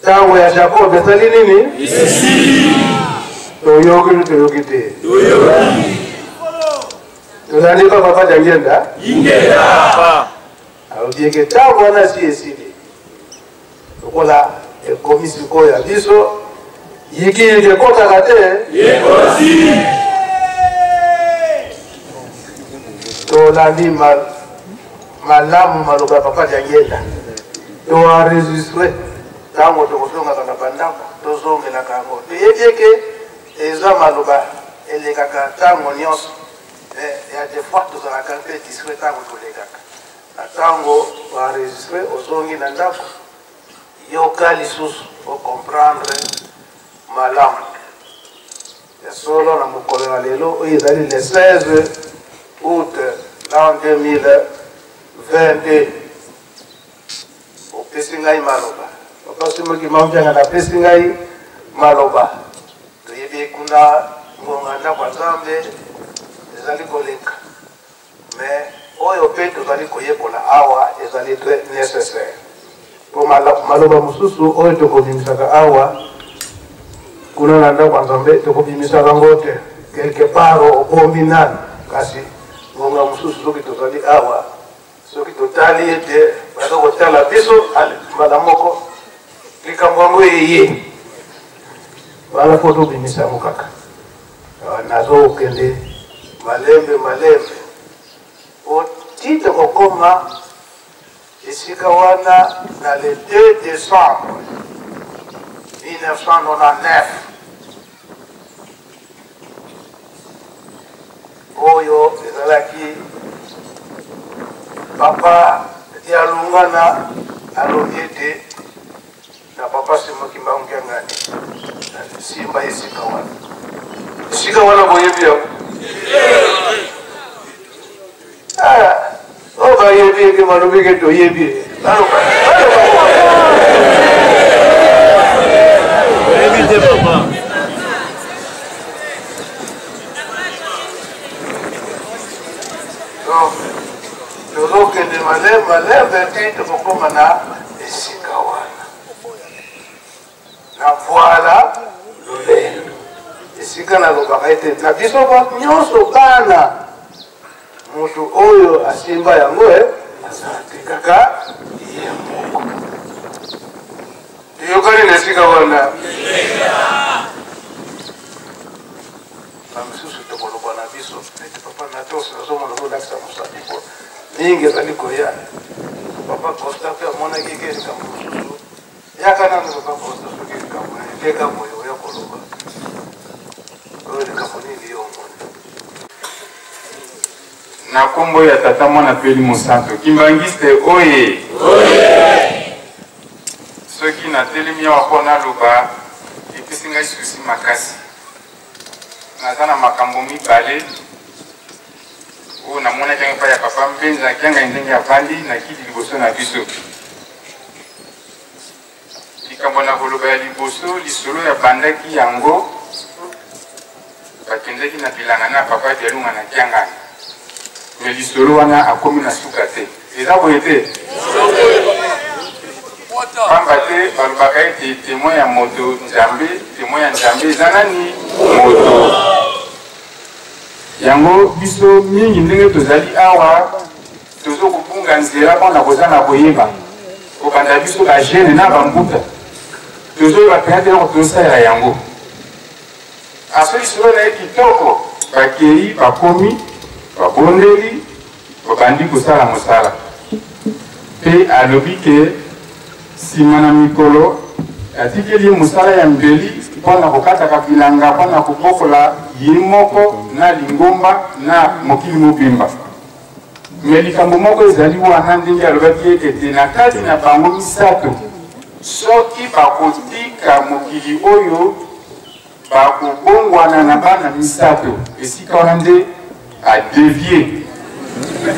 tango ya Jacob ezali nini? Toyoki toyoki te. Tozali kwa papa jangenda? Ingenda. Alobiyeke tango wana si esili. Tokola ekomisi ko ya biso. Yiki kota te. Yekosi. Tolandi malamu maloba papa jangenda. To enregistré tango tokosonga kana bandako tozongela kango toyebike eza maloba elekaka tango nyonso ya des fois tozalaka mpe discret tango tolekaka na tango enregistré ozongi na ndako yoka lisusu ocomprendre malamu ya solo na mokolo ya lelo oyo ezali le 16 août l'an 2022 pesingai maloba papa simoki mamjanga na pesingai maloba toyebi kuna ngonganda kwa Nzambe ezali koleka mais oyo pe tozali koyekola awa ezali très nécessaire po maloba mosusu oyo tokobimisaka awa kuna na ndako kwa Nzambe tokobimisaka ngo te quelque part obombi nani kasi ngonga mosusu soki tozali awa soki totali ete baza kotala biso mbala moko likambo yango eye wana po tobimisa yango kaka nazokende malembe otite kokoma esika wana na le 2 décembre 1999 oyo ezalaki papa dialungana alongete na papa simoki mbaungangani simba esika wana boyebi yango obayebi eke malobi ke toyebi oyebi te papa tozokende malembe te tokokoma na esika wana na voila lolendo esika nalobaka ete na biso nyonso bana moto oyo asimba yango azala te kaka ye moko toyokani na esika wana bamisusu tokoloba na biso ete papa natos nazomona kolakisa mosali po mingi ezali koya papa Costa mpe amonaki eke likambo mosusu yaka nano papa Costa soki likambo eleka boye oya koloba oyo likambo nini yo omoni na kombo ya tata mwana peli mosanto kimbangiste oye soki natelemi awa mpo naloba epesi ngai susi makasi naza na makambo mibale oyo namonaki yango epai ya papa mpenza akianga ndenge avandi nakiti liboso na biso likambo na koloba ya liboso lisolo ya bandaki yango bakendaki na bilanga na papa dialunga na kiangani me lisolo wana akomi na suka te eza boye te pamba te balobaka ete témoin ya moto nzambe témoin ya nzambe eza nani moto yango biso mingi ndenge tozali awa tozokobunga nzela mpona kozala koyeba kobanda biso bagene na bambuta tozoyeba pena te nako tozosalela yango aso lisolo na ye kitoko bakei bakomi babondeli babandi kosala mosala mpe alobi ke nsima na mikolo atikeli ye mosala ya mbeli mpona kokataka bilanga mpona kobokola ye moko na lingomba na mokili mobimba me likambo moko ezali wana ndenge alobaki ete na kati na bango misato soki bakotika mokili oyo bakobongwana na bana misato esika wana nde adevie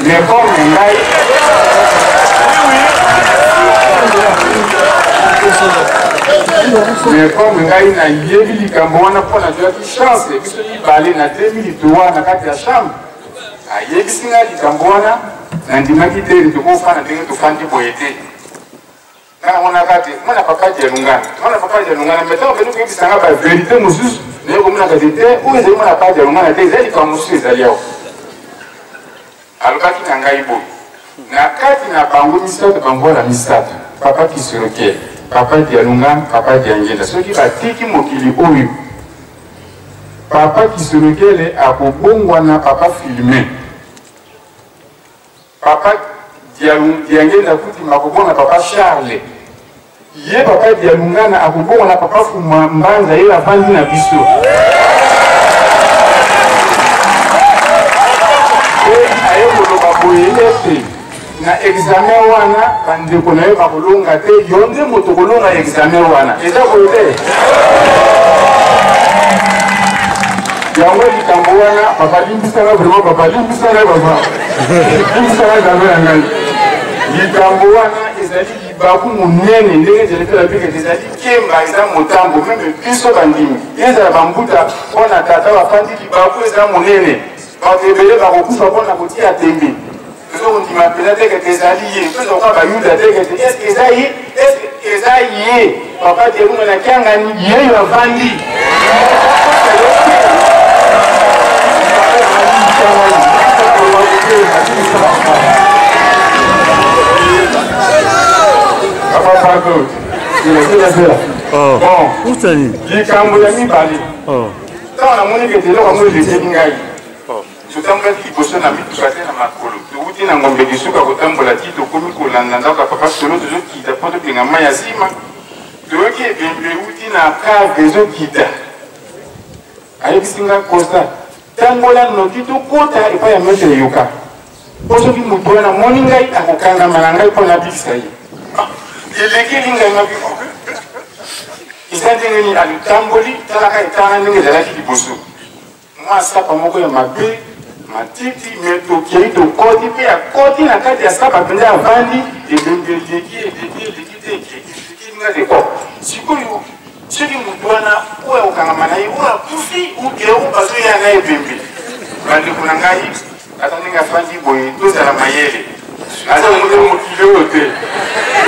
me comme ngai mais comme ngai nayebi likambo wana mpo nazwaki chance biso mibale na 2003 na kati ya chambre ayebisi ngai likambo wana nandimaki te tokofana ndenge tofandi boye te on a raté, on n'a pas dit à Lungan, on n'a pas dit à Lungan, mais tant que nous qui savons la vérité, nous sommes, nous comme on a dit, où est-ce qu'on n'a pas dit à Lungan, des ailes comme nous sommes allés. Alors, qui n'a pas eu beau. Na kati na bango misatu bango la misatu papa qui se requiert papa di Lungan papa di Angela ceux qui batiki mokili oyo papa qui se requiert a kobongwana papa filmé papa di Angela kuti makobona papa Charles ye papa di Lungan a kobongwana papa Fuma Mbanza ye la bandi na biso ayo koloba boye na examen wana bandeko na yo bakolonga te yo nde moto kolonga examen wana eza boye te yango likambo wana babalimbisana vraiment babalimbisana babalimbisana nzambe na ngai likambo wana ezali libaku monene ndenge ezalifela bike ezali kemba eza motambo meme biso bandimi ezala bambuta mpona tata bafandi libaku eza monene bato ebele bakokufa mpona kotia tembe on dit ma peut-être que tes alliés, que on va yuda est-ce que Esaïe, papa dit on a qu'un il a vendu. Papa pardon. Bon, où ça y est? Les Cambodgiens parlent. Quand on a monné que tu l'as comme les Sénégalais. Tutamba liboso na mitukate na makolo tuuti na ngombe kisuka kotambola ti tokomi kolanda ndako papa solo tozokita mpo topenga mai ya nsima toyoki ebembe uti na kave ezokita ayebisinga kosta tambola noki tokota epai ya mete eyoka mpo soki moto wana moni ngai akokangama na ngai mpo nabikisa ye elekeli ngai mabi eza ndenge nini alitamboli talaka etana ndenge ezalaki liboso mwa sapa moko ya mabe matiti me tokei tokoti mpe akoti na kati ya sapa mpenza avandi ebembe eleki te ekilinga deko sikoyo soki motu wana oyo akokangama na ye oyo akufi uke oyo bazoya na ebembe bandeko na ngai ata ndenge afandi boye tozala mayele aza moto mokili oyo te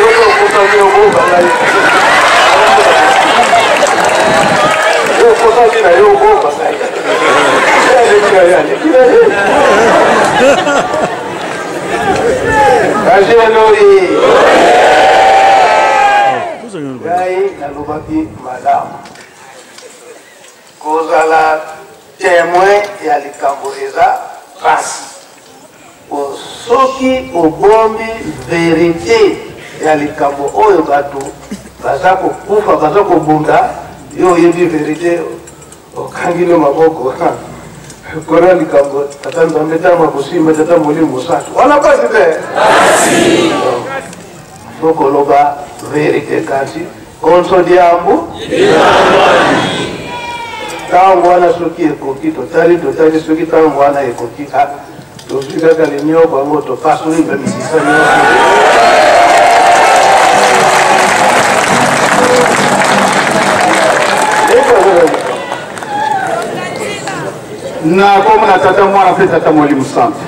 oyo okotami okobanga okotami na ye okobanga Gai nalobaki madame kozala témoin ya likambo eza pasi soki obombi vérité ya likambo oyo bato baza kokufa baza kobunda yo oyebi vérité okangino maboko kora likambo tata nzambe tama kosimba tata molimo mosatu wana pasi te fokoloba vérité kasi konso diambo ntango wana soki ekoki totali soki ntango wana ekoki tozwi kaka linyoko yango topasoli bamisisa na comme na tata mwana mpe tata molimo centre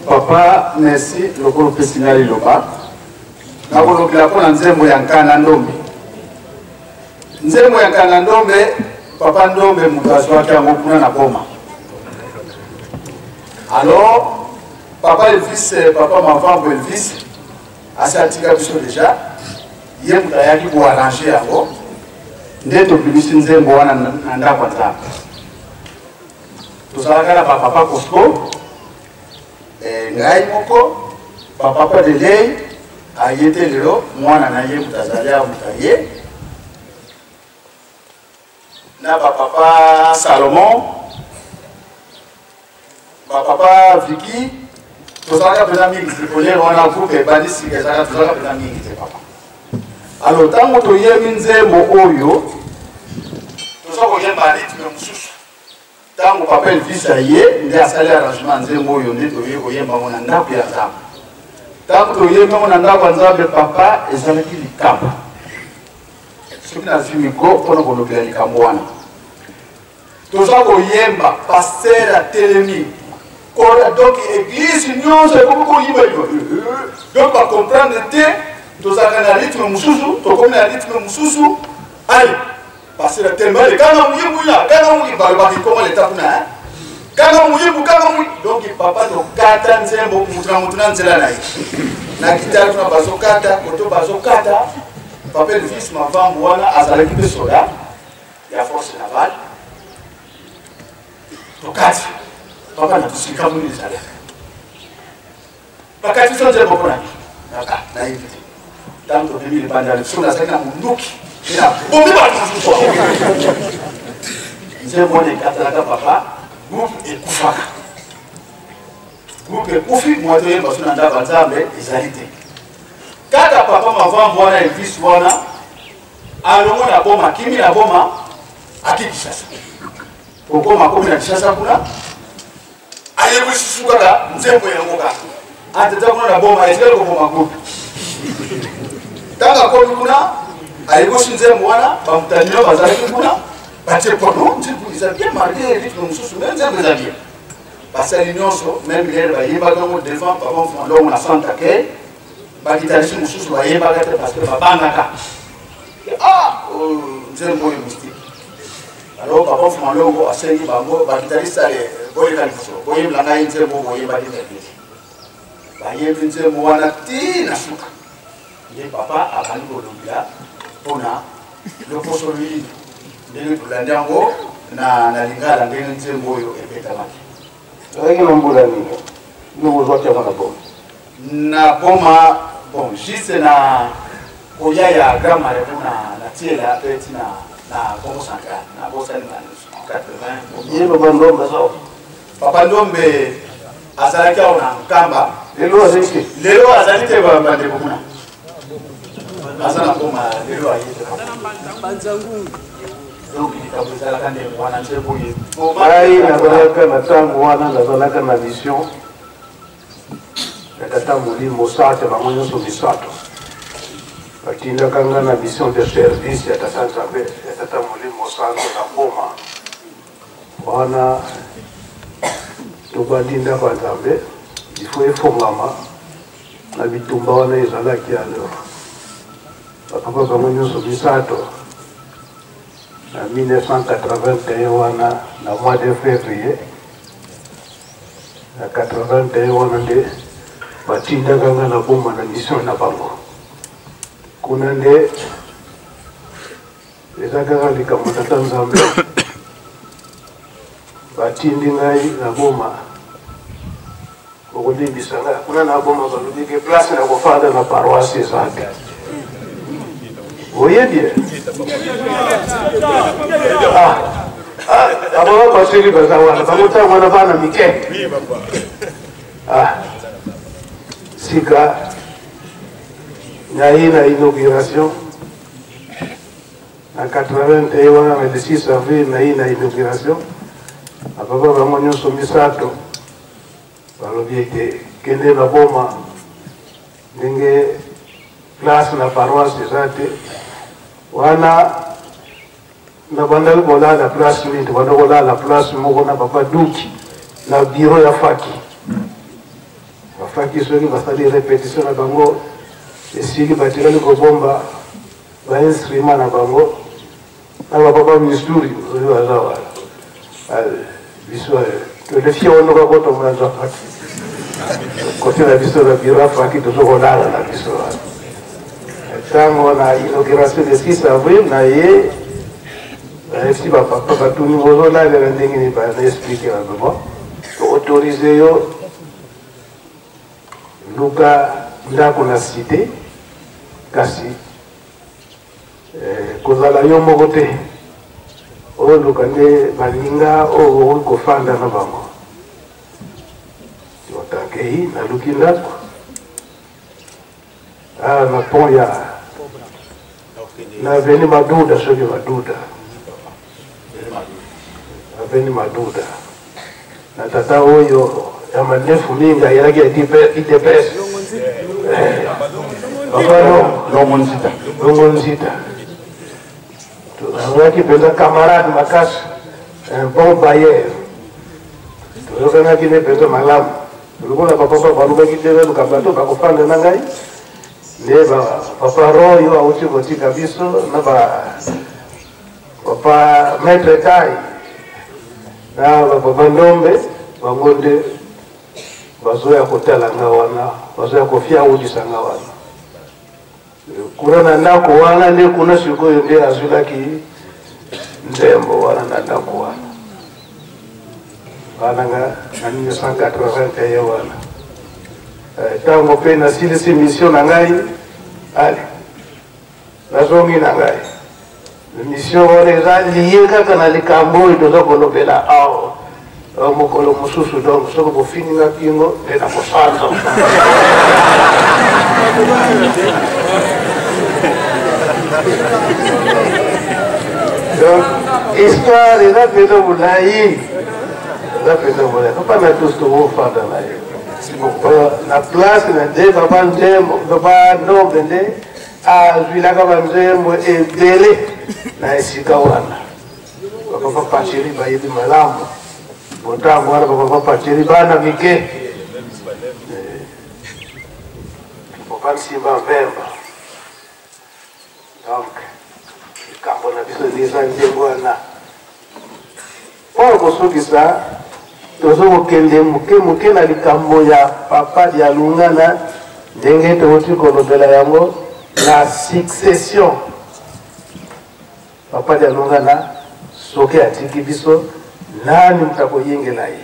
papa merci lokolo pesi ngai liloba nakolobela mpona nzembo ya nkana ndombe nzembo ya nkana ndombe papa ndombe moto azwaki yango kuna na boma alors papa Elvis papa mavambo Elvis asi atika biso deja ye moto ayaki koarrange yango nde tobimisi nzembo wana na ndako ya nzambe tozalaka na bapapa Cosco ngai moko bapapa Delei aye te lelo mwana na ye moto azali ya moto aye na bapapa Salomon bapapa Viki tozalaka mpena mingi tripolere wana groupe ebandisika ezalaka tozalaka mpena mingi te papa alors ntango toyembi nzembo oyo toza koyemba ritme mosusu ntango papa Elvis aye nde asali arrangement nzembo oyo nde toye koyemba ngo na ndako ya nzambe ntango toyembi ngo na ndako ya nzambe papa ezalaki likambo soki nazwi mikro mpona kolobela likambo wana toza koyemba paster atelemi donc église nyonso ekomi koyimba donc bacomprendre te tozalaka na rythme mosusu tokomi na rythme mosusu ale parce que tellement de kanga muyibu ya kanga muyibu balobaki comment l'état kuna kanga muyibu donc papa tokata nzembo mutu na nzela na ye na gitare tuna bazokata koto bazokata papa le fils mavambu wana azalaki mpe soda ya force navale tokati papa na tusika muni ezalaka bakati so nzembo mpona na invité tant que demi libanda le sona saka munduki ina bombi ba tuso nzembo ne katalaka papa groupe ekufaka groupe ekufi moto yemba sona ndaba nzambe ezali te kaka papa mavambu wana elvis wana alongo na boma kimi na boma akikishasa okoma komi na kishasa kuna ayebisusu kaka nzembo yango kaka ateta kuna na boma ezali koboma groupe tanga komi kuna ayebosi nzembo wana bamutanino bazalaki kuna batie pono nzembo eza bien marqué rythme mosusu me nzembo eza bien basali nyonso même lere bayembaka yango devant papa mfandongo na santa ke bagitariste mosusu bayembaka te parce que babangaka nzembo oyo mystique alors papa mfandongo asengi bango bagitariste ale boleka liboso boyembela ngai nzembo boyembaki tebili bayembi nzembo wana ti na suka nde papa abandi kolobela mpona loposo lili ndenge tolandi yango na lingala ndenge nzembo oyo epetamaki Avec un boulani, nous vous voyons à la bombe. Na boma, bon, juste na koya ya grandma na tiela petit na Congo central, na bossa na 80. Il va ndombe ça. Papa ndombe azalaki ona kamba. Lelo aziki. Lelo azali te ba bande bomuna. Azana boma lelo ayite. Banzangu. Donc il a quand même wana nzembo ye. Ai nazalaka na tango wana nazalaka na vision. Tata mulimo sate bango nyonso misato. Batindaka nga na mission de service ya tata nzambe ya tata mulimo sate na boma. Wana tobandinda kwa nzambe ifo efongama na bitumba wana ezalaki alors. Bakaba bango nyonso misato. En 1981, na mois de février, en 81, nde batindaka nga na boma na mission na bango. Kuna nde eza kaka likambo tata nzambe batindi ngai na boma okolimbisa ngai kuna na boma balobiki place na kofanda na paroisse ezake. Voyez bien. Avant de passer, il va Sika, il y a une inauguration. En 81, le 6 avril, il y a une inauguration. Après, il y a un somisato. Il y a une bombe. Il y a une place na paroisse ezate. Wana na bandali bola la place mingi bando bola la place moko na papa duki na bureau ya faki bafaki soki basali répétition na bango esili batikali kobomba ba instrument na bango na papa ministuri oyo azawa biso to le fio no ko to mwanzo faki kote na biso na bureau ya faki to zokolala na biso tango na inauguration le 6 avril na ye si papa batuni bozola le ndenge ni ba expliquer vraiment autoriser yo luka ndako na cité kasi kozala yo moko te oyo luka nde balinga oyo kofanda na bango otakei naluki ndako na pont ya na veni maduda soki maduda na veni maduda na tata oyo ya manefu mingi ayelaki ya ITPS longo nzita tozalaki mpenza camarade makasi un bon bayer toyokanaki ne mpenza malamu lokola bapapa balukaki te luka bato bakofanda na ngai Neba papa royo auti koti kabiso na papa maître tai na papa ndombe bangonde bazoya kotala ngawana bazoya kofia uji sangawana kuna ndako wana ndio kuna siku ndio azulaki ndembo wana ndako wana bananga nani 180 yewana tango pena sile si mission na ngai ali nazongi na ngai mission wana za liye kaka na likambo itoza kolobela ao mokolo mususu donc soko bofini nga kingo ena kosanza donc histoire eza peza molai eza peza molai papa na tous tokofanda na ye na place na nde papa nzembo papa ndombe nde azwilaka banzembo ebele na esika wana bapapa pacheri bayebi malamu botango wana bapapa pacheri bana mike papa nsimba mpemba donc likambo na biso liza nzengo wana oyo kosukisa tozokokende moke na likambo ya papa ya lungana ndenge tokoti kolobela yango na succession papa ya lungana soki atiki biso nani mutakoyengela ye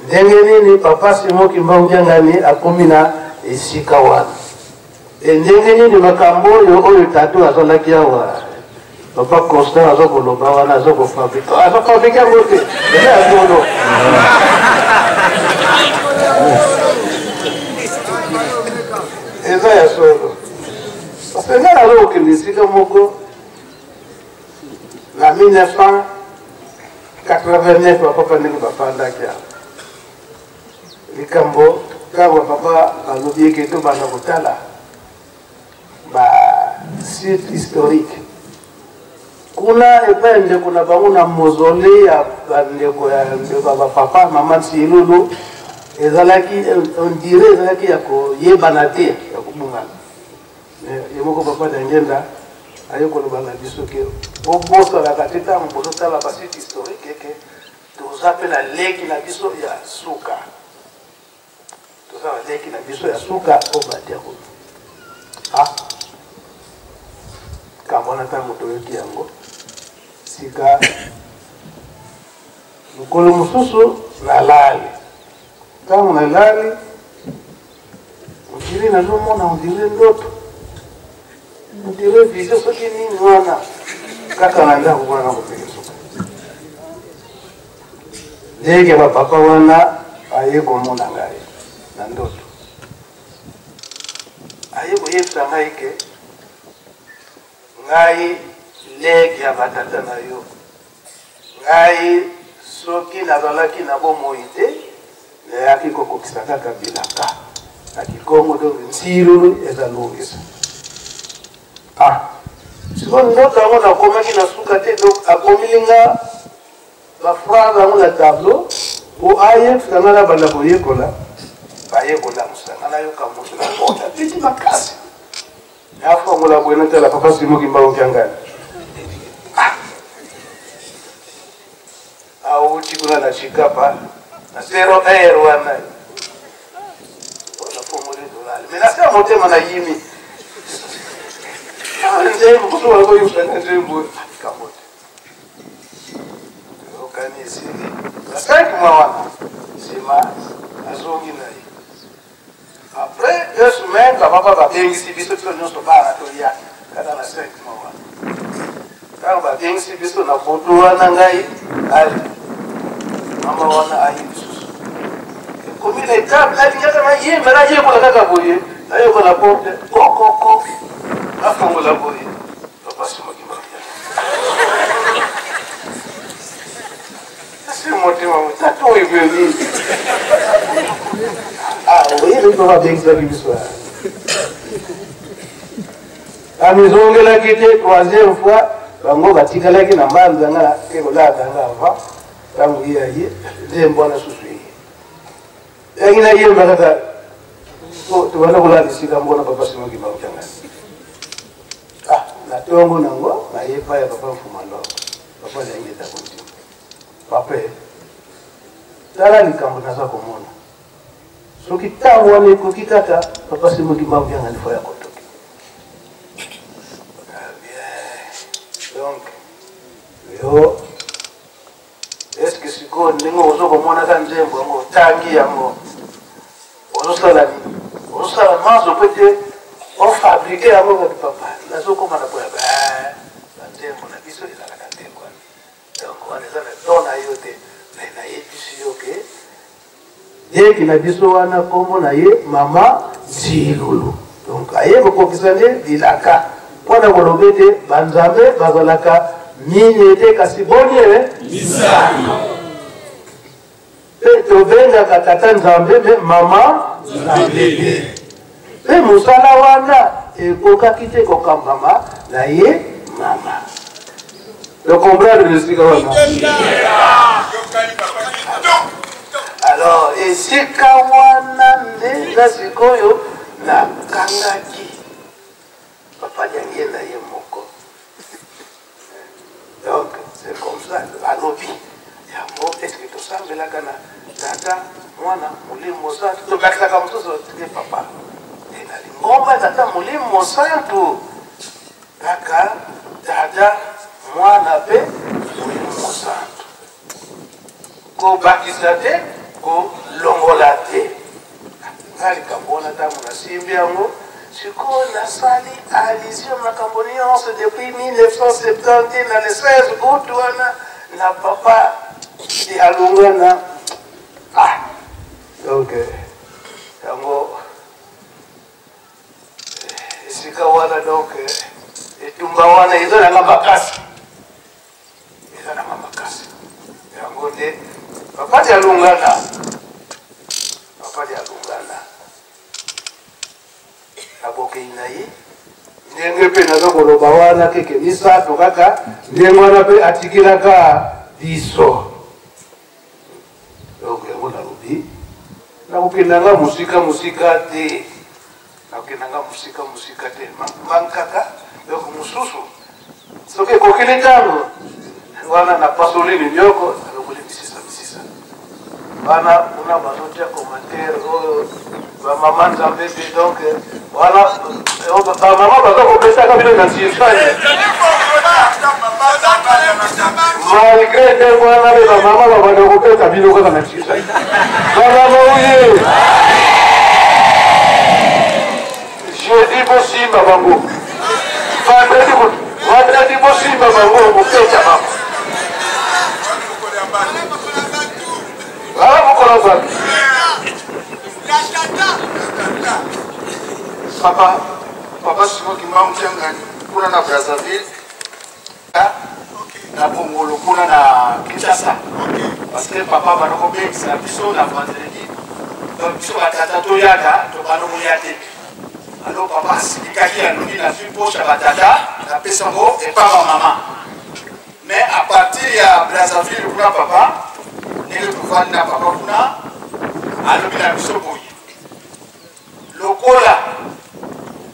ndenge nini papa simoki mbaunjangani akomi na esika wana ndenge nini makambo oyo tatu azolaki awa papa Constant azokoloba wana azokofabrike yango te eza ya solo eza ya solo parce nga nazokokende esika moko na 1989 papa ndenge bafandaki awa likambo ntango papa alobi eke tobanda kotala site historique kuna epai ndeko na bango na mausolée ya bandeko ya bapapa mama Nsilulu ezalaki ondire ezalaki ya koyebana te ya kobungana ye moko papa na ngenda aye koloba na biso ke obosalaka te ntango bozotala basite historique eke toza mpe na leki na biso ya suka toza na leki na biso ya suka obatiako kambo na ntango toyoki yango sika mokolo mosusu nalali ntango nalali ondire nazomona ondire ndoto ondire visio soki nini wana kaka na ndako wana kopeke suka ndenge bapapa wana aye komona ngai na ndoto aye koyebisa ngai ke ngai leki ya batata na yo ngai soki nazalaki na bomoi te nayaki kokokisa kaka bilaka na kikongo donc Nsilulu eza longisa siko ndoto yango nakomaki na suka te donc akomilinga bafrase yango na tableau po aye fukanga na banda koyekola bayekola musanga nayoka moto na bota piti makasi afongola bwena tala papa simoki mbango kyangani auti kuna na chikapa na zero air wana ona fomole dolali mena sa motema na yimi nzembo kuso wako yusanga nzembo kamote okanisi asai kumawana sima azongi na yi après 2 semaines papa babengisi biso biso nyonso bana toya kaka na 5 mois ntango babengisi biso na foto wana ngai ali mama wana ayi lisusu ekomi na etape nalingaka nayemba nayekola kaka boye nayekola porte kokoko nafongola boye papa simokima asi motema motatu oyo nini oyebe iko babengisaki biso amizongelaki te 3e fois bango batikalaki na mbanzanga ke kolatanga ava ntango ye aye nde mbwana susu ye yangi nayemba kaka Oh, tu wana kula disika mbona papa simo ki bang jangan. Ah, na tongo nango, na yepa ya papa mfumalo. Papa jangi ta kunti. Papa. Dala ni kambo naza komona. So kita wale ko kikata papa simo ki bang jangan fo ya koto. Ah bien. Donc yo est-ce que si ko ndingo ozo komona ka nzembo ngo tangi yango. Osala mazo pete on fabriquer avant de papa la zo comme on a pour la tempo na biso ila la tempo donc on est dans dona yote na yebiso yoke ye kina biso wana kombo na ye mama Zilulu donc aye ko kisane dilaka pona kolobete banzambe bazolaka minete kasi bonye misano to benga katata nzambe me mama nzambe pe musala wana ekoka kite koka mama na ye mama le comprendre le sika wana alors esika wana nde na sikoyo na kangaki papa jangie na ye moko donc c'est comme ça alobi yango est-ce que tosambelaka na tata mwana mulimo santu tobakisaka mosusu tike papa na lingomba tata mulimo santu kaka tata mwana pe mulimo santu kobakisa te kolongola te ngali kambona ntango nasimbi yango sikoyo nasali allusion makambo nyonso depuis 1970 na le 16 août wana na papa alungana donc yango esika wana donc etumba wana eza nanga makasi yango nde papa alungana abokei na ye ndenge mpe naza koloba wana keke misato kaka ndenge wana mpe atikilaka biso donc yango nalobi nakokendanga mosika te mankaka donc mosusu soki ekokili ntango wana na pasolini nyoko alokoli misisa wana kuna bazotia commentaire oyo bamama nzambe te donc wana bamama bazokopesaka bino na nsisanye malgré ndenge wana be bamama babanda kopesa bino kaka na nsisanye bamama oye jeudi bosimba bango vendredi bosimba bango kopesa mama wala mokolo babi papa simo kimba mchangani kuna na Brazzaville na Bongolo kuna na Kinshasa parce que papa banoko bengisa biso na vendredi donc biso batata toyaka to banoko yate alors papa sikaki alongi na fi poche batata na pesa ngo et pas maman mais à partir ya Brazzaville kuna papa nele kuvani na papa kuna alobi na biso boye lokola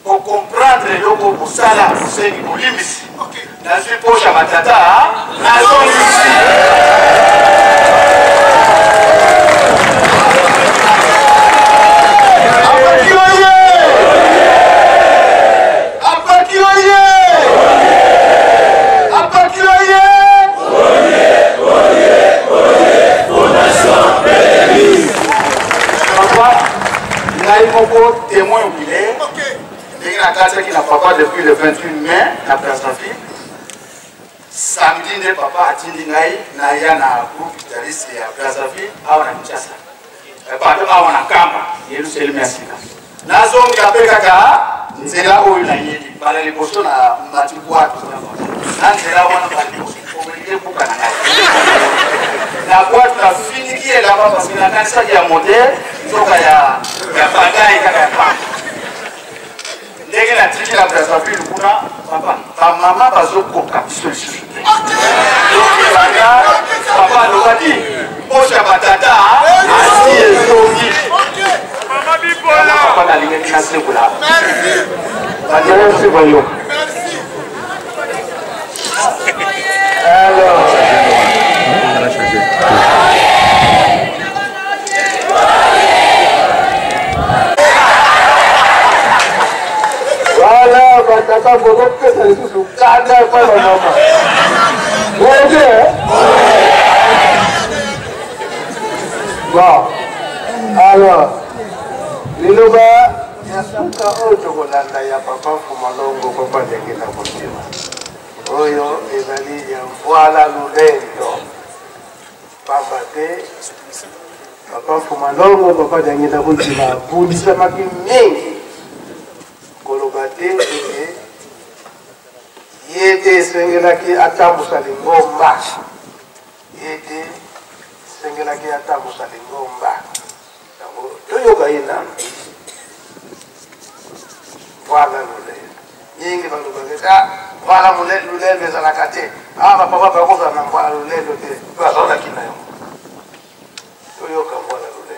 pour comprendre loko kosala osengi kolimbisi nazwi posha batata nazongisi témoin oublié, il a cassé qu'il n'a pas depuis le 28 mai, la Brazzaville. Samedi, le papa a dit qu'il y a un groupe guitariste à Brazzaville, à Kinshasa. Pardon, à Kamba, il y a eu le Messina. Nazon Kapeka, c'est là où il a dit, par les postons à Matibouat, c'est là où on a dit, obligé pour Canada. La boîte a fini qui est là-bas parce qu'il y a un ça qui a monté, donc il y a bagaille qui a pas. Dès que la trique la Brazzaville, papa, maman va se coca, solution. Donc papa nous a dit, poche à batata, assis et zombie. Papa d'aligner la cible là. Merci. Voyons. Alors. Voilà, batata bodo pesa itu sukada pada mama. Boleh? Bon. Alors, liloba ya suka ojo kolanda ya papa Fumalongo papa jengina mutima. Oyo ezali ya voilà lulendo. Papa te papa Fumalongo papa jengina mutima. Budisa maki mingi. Kolobate yete sengelaki atambusa lingomba. Yete sengelaki atambusa lingomba. Toyoka ina wala lule nyingi balubageta wala lule mezala kate papa bakoza na wala lule te bazona kinayo toyoka wala lule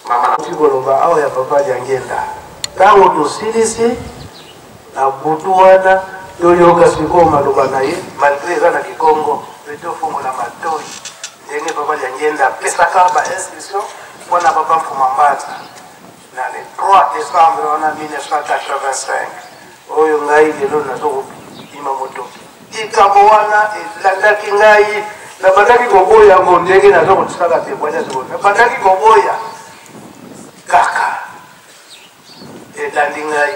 mama tikoloba awo ya papa jangenda tango tusilisi na butuana toyoka sikoma loba naye malgré za na Kikongo peto fungo la matoi ndenge papa jangenda pesa kaba inscription pour na papa Fumambaza na le 3 décembre en 1985 oyo ngai lelo nazo ima moto ikambo wana landaki ngai na bandaki koboya ngo ndenge nazo kotsaka te bwana zo na bandaki koboya kaka landi ngai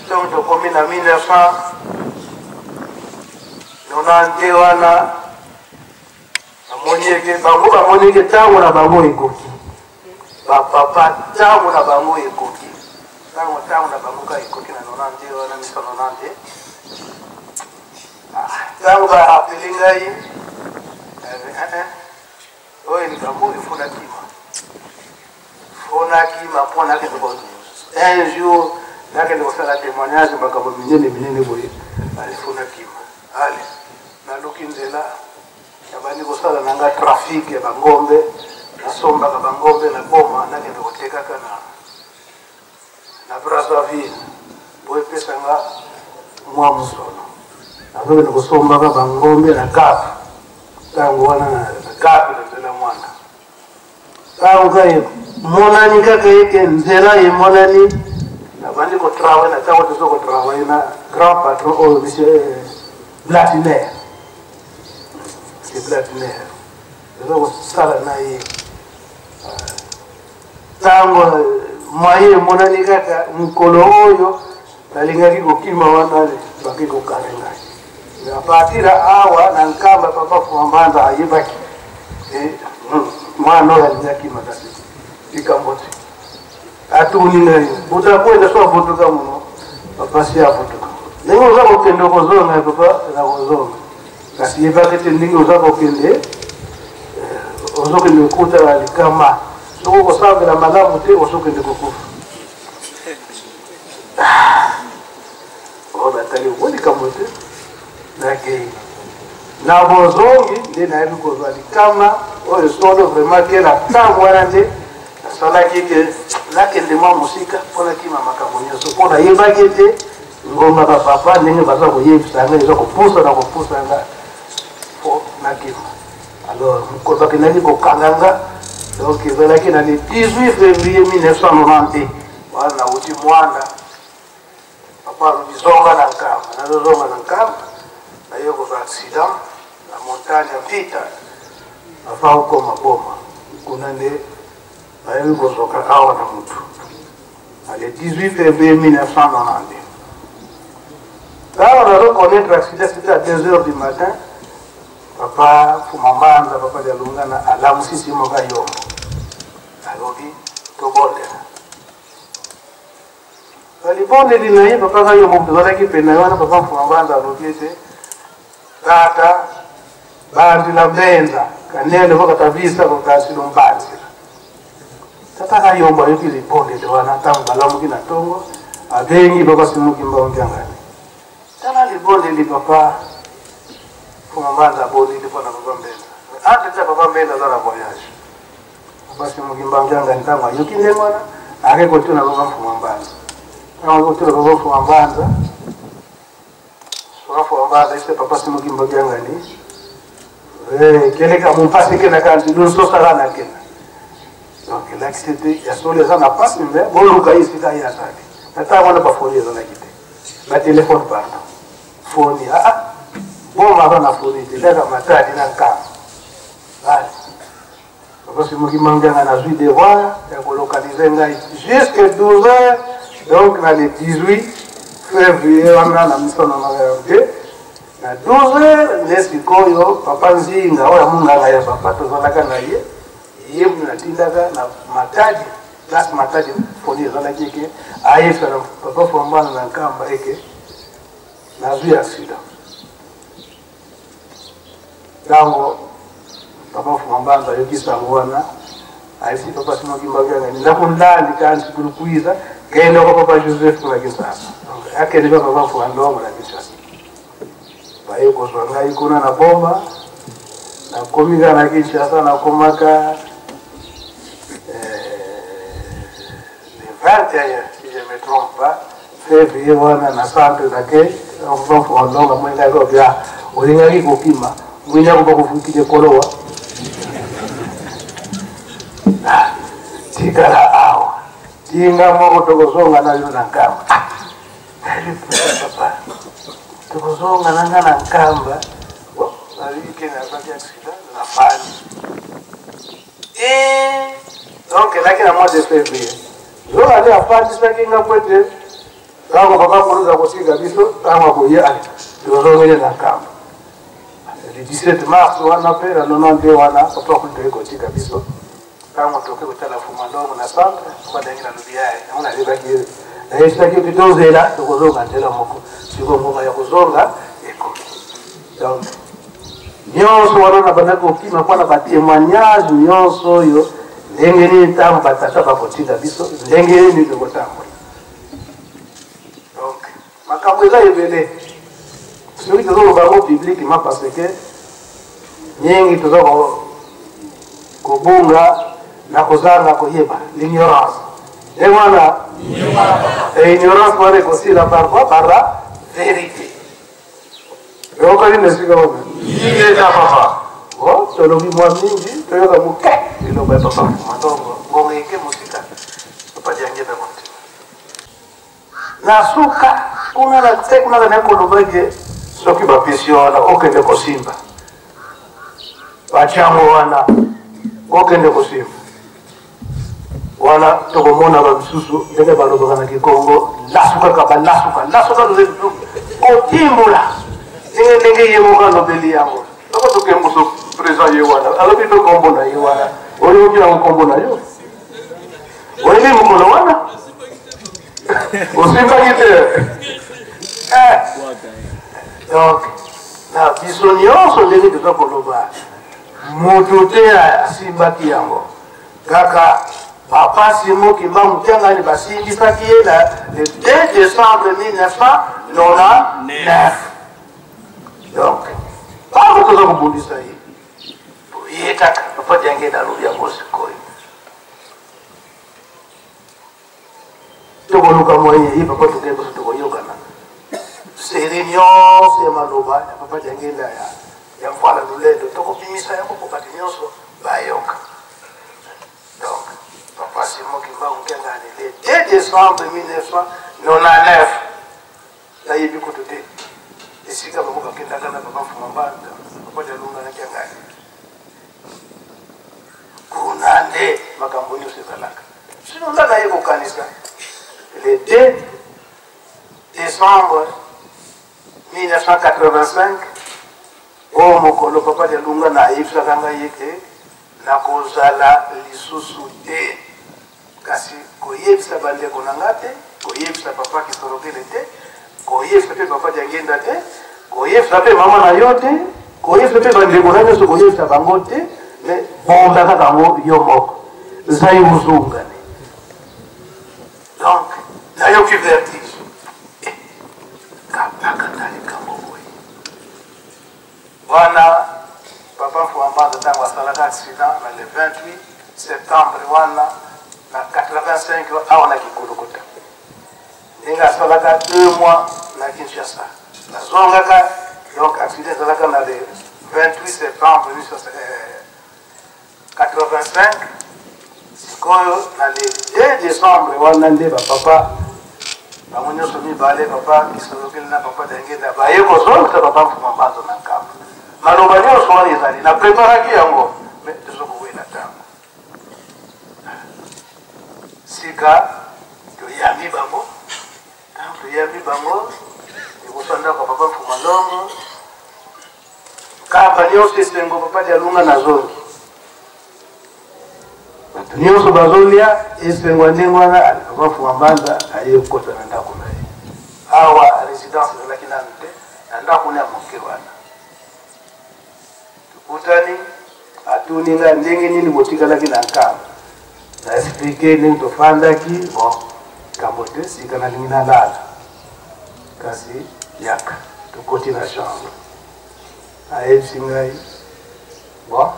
donc komi na 1990 wana amonyeke bango bamoneke tango na bango ekoki papa tango na bango ekoki tango na bango ka ekoki na 90 wana miso 90 tango ba apeli ngai oyo likambo ifuna kima mpona kende un jour nakende kosala témoignage makambo minene boye alifuna kima ale naluki nzela yabani kosala nanga trafic ya bangombe nasombaka bangombe na boma nakende kotekaka na Brazzaville boye pesanga mwa musono nakende kosombaka bangombe na Cap tango wana na Cap nzela mwana tango kaye monani kaka yeke nzela ye monani nabandi kotravaille na tango tozo kotravaille na grand patron oyo monsieur Blatiner Blatiner ezo sala na ye tango maye monani kaka mukolo oyo nalingaki kokima wana baki kokalenga a partir awa na nkamba papa Fumambaza ayebaki mwana oyo alingaki makasi ikambote atuni ngai utakwenda so fotoka muno papa si afotoka ndenge oza kokende kozonga papa na kozonga kasi yebakete ndenge oza kokende ozokende kuta alikama soko kosambela malamu te ozokende kokufa obatali obolikambo te nakei na bozongi nde nayebi kozwa likama oyo solo vraiment kela ntango wana nde nasalaki ke nakende mwa mosika mpona kima makambo nyonso mpo nayebaki ete ngomba bapapa ndenge baza koyebisanga eza kopusanga po nakima alors mokolo bakendaki kokanganga donc ezalaki na le 18 février 1990 wana nauti mwanda papa alobi zonga na nkamba nazozonga na nkamba naye kozwa accident na montagne ya vita afa okoma boma kuna nde nayebi kozoka awa na mutu le 18 février 1990 là on a reconnu l'accident c'était à 2h du matin papa Fumambaza papa Jalungana alamusisi moka yombo alobi tobondela balibondeli na ye papa ka yombo tozalaki pena wana papa Fumambaza alobi ete tata bandila mbenza kanene vakatavisa kokasilo mbanzila tata ka yombo ayoki libondeli wana ntango balamuki na ntongo abengi bakasimuki mbaongiangani tala libondeli papa Fumambaza abondeli mpona papa mbenza ateta papa mbenza aza na voyage basi mukimbanganga ntanga yukinde mwana ake kotuna baba mfuma mbanza kama kotuna baba mfuma mbanza mfuma mbanza iste papa si mukimbanganga ni kele ka mumpasi kena kanti dun so sarana kena donc l'activité ya sole sana passe mais bolu ka isi ka ya saki ata wana pa foni zona kite na téléphone pardon foni bon ma na foni te daga matadi na ka parce que moi qui mange à la suite des rois, il localisé jusqu'à 12h, donc dans les 18 février, on a la mission de à 12h, les papa Nzinga, on a mon gars, papa, tout ça, là, il y a une tindaga, matadi, place matadi, pour dire, on a dit que, aïe, papa, faut m'en dans le camp, et que, la vie accident. Donc, papa Fumbanza yokisa mwana aisi papa sima kimbaga ngani ndakundani kanti kulukuiza kaenda kwa papa Joseph kwa kisasa donc akende papa Fumbanza na kisasa bayo ko swanga ikuna na bomba na komiga na kisasa na komaka le 21 si je me trompe pas février wana na centre d'ake papa Fumbanza mwenga ko bia olinga kopima mwinya ko kufikije kolowa tikala awa tinga moko tokozonga nayo na nkamba papa tokozonga nanga na nkamba alike na baki accident na fani donc laki na mois de février zo ali afandi saki nga kwete kama papa kuruza kusiga biso kama kuye ali tokozonga na nkamba le 17 mars wana pera 92 wana papa kutoka kusiga biso kama toke kutala fuma ndogo na centre kwa dangina lubiaye naona libaki na yesa kitu tozela tokozonga ndela moko siko ngoma ya kuzonga eko donc nyonso wana banako kima kwa na batémoignage nyonso yo ndenge ni tamu batata bakotika biso ndenge ni tokotambo donc makambo eza ebele soki tozo bango public ma parce que nyingi tozo kobunga na kozanga koyeba l'ignorance et voilà ignorance pare aussi la par la vérité et on connaît le sujet il est là papa oh to lo bi moi mingi to yoga mu ke ilo ba papa matongo ngome yake musika papa jange ba monte na suka kuna la tekuna na ko lobage soki ba pisio na okende ko simba bachamo wana okende ko simba wala tokomona bamisusu ndenge balobaka na kikongo lasuka luzetu kotimbola ndenge ye moko alobeli yango toko tokembuso présent ye wana alobi tokombo na ye wana oyo okila kokombo na yo oyeli mokolo wana osimbaki te donc na biso nyonso ndenge toza koloba moto te asimbaki yango kaka papa Simo Kimba Mutianga ni basindisaki ye le 2 décembre 1999 donc pas toza kobundisa ye ye kaka papa jange na lobi yango sikoyo tokoluka moye ye papa tokende biso tokoyokana seri nyonso ya maloba ya papa jange ya mfala lulendo tokobimisa yango po bato nyonso bayoka donc papa Simo Kimba Mutianga le 2 décembre 1999 nayebi kutu te esika bakoka kendaka na papa Fumambanda papa jalunga na kiangani kuna nde makambo nyonso ezalaka sino nga naye kokanisa le 2 décembre 1985 oyo mokolo papa jalunga na ayebisaka ngai ete nakozala lisusu te kasi koyebisa bandeko na nga te koyebisa papa kisorokele te koyebisa mpe papa jangenda te koyebisa mpe mama na yo te koyebisa mpe bandeko na nyonso koyebisa bango te me bonda kaka yango yo moko zai mozungane donc nayoki vertige kapaka tali kambo boye wana papa Fumambanda ntango asalaka accident na le 28 septembre wana na 85 awa na Kikulukota. Ndinga salaka 2 mois na Kinshasa. Na zongaka donc accident salaka na le 28 septembre 1985. Sikoyo na le 2 décembre wana nde papa bamonyo somi bale papa kisolokeli na papa dengenda baye kozonga papa mfumambazo na nkamba. Maloba nyonso wana ezali na preparaki yango me tozokowela ntango. Sika toyambi bango toyambi bango ekosanda kwa papa mfumalongo kamba nyonso esengo papa dialunga na zongi bato nyonso bazolia esengo ndenge wana papa mfumambanza aye kokota na ndako na ye awa résidence ezalaki nanu te na ndako na moke wana tokutani atuninga ndenge nini botikalaki na nkamba na expliqué ndenge tofandaki bon kambo te sika nalingi nalala kasi yaka tokoti na chambre ayebisi ngai bon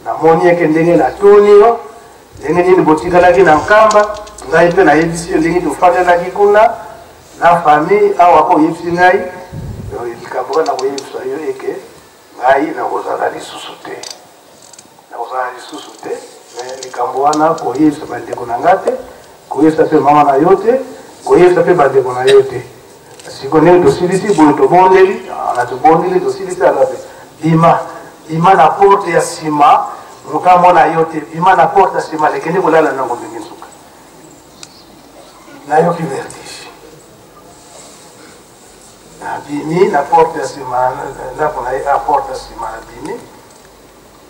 namoni eke ndenge natuni yo ndenge nini botikalaki na nkamba ngai mpe nayebisi yo ndenge tofandelaki kuna na famille awa po oyebisi ngai likambo ka nakoyebisa yo eke ngai nakozala lisusu te nakozala lisusu te likambo wana koyebisa bandeko na nga te koyebisa mpe mama na yo te koyebisa mpe bandeko na yo te siko ndenge tosilisi boye tobondeli na tobondeli tosilisi alape bima na porte ya nsima mokambo na yo te bima na porte ya nsima lekende kolala nango ndenge nsuka nayoki vertige nabimi na porte ya nsima ndako na ye a porte ya nsima nabimi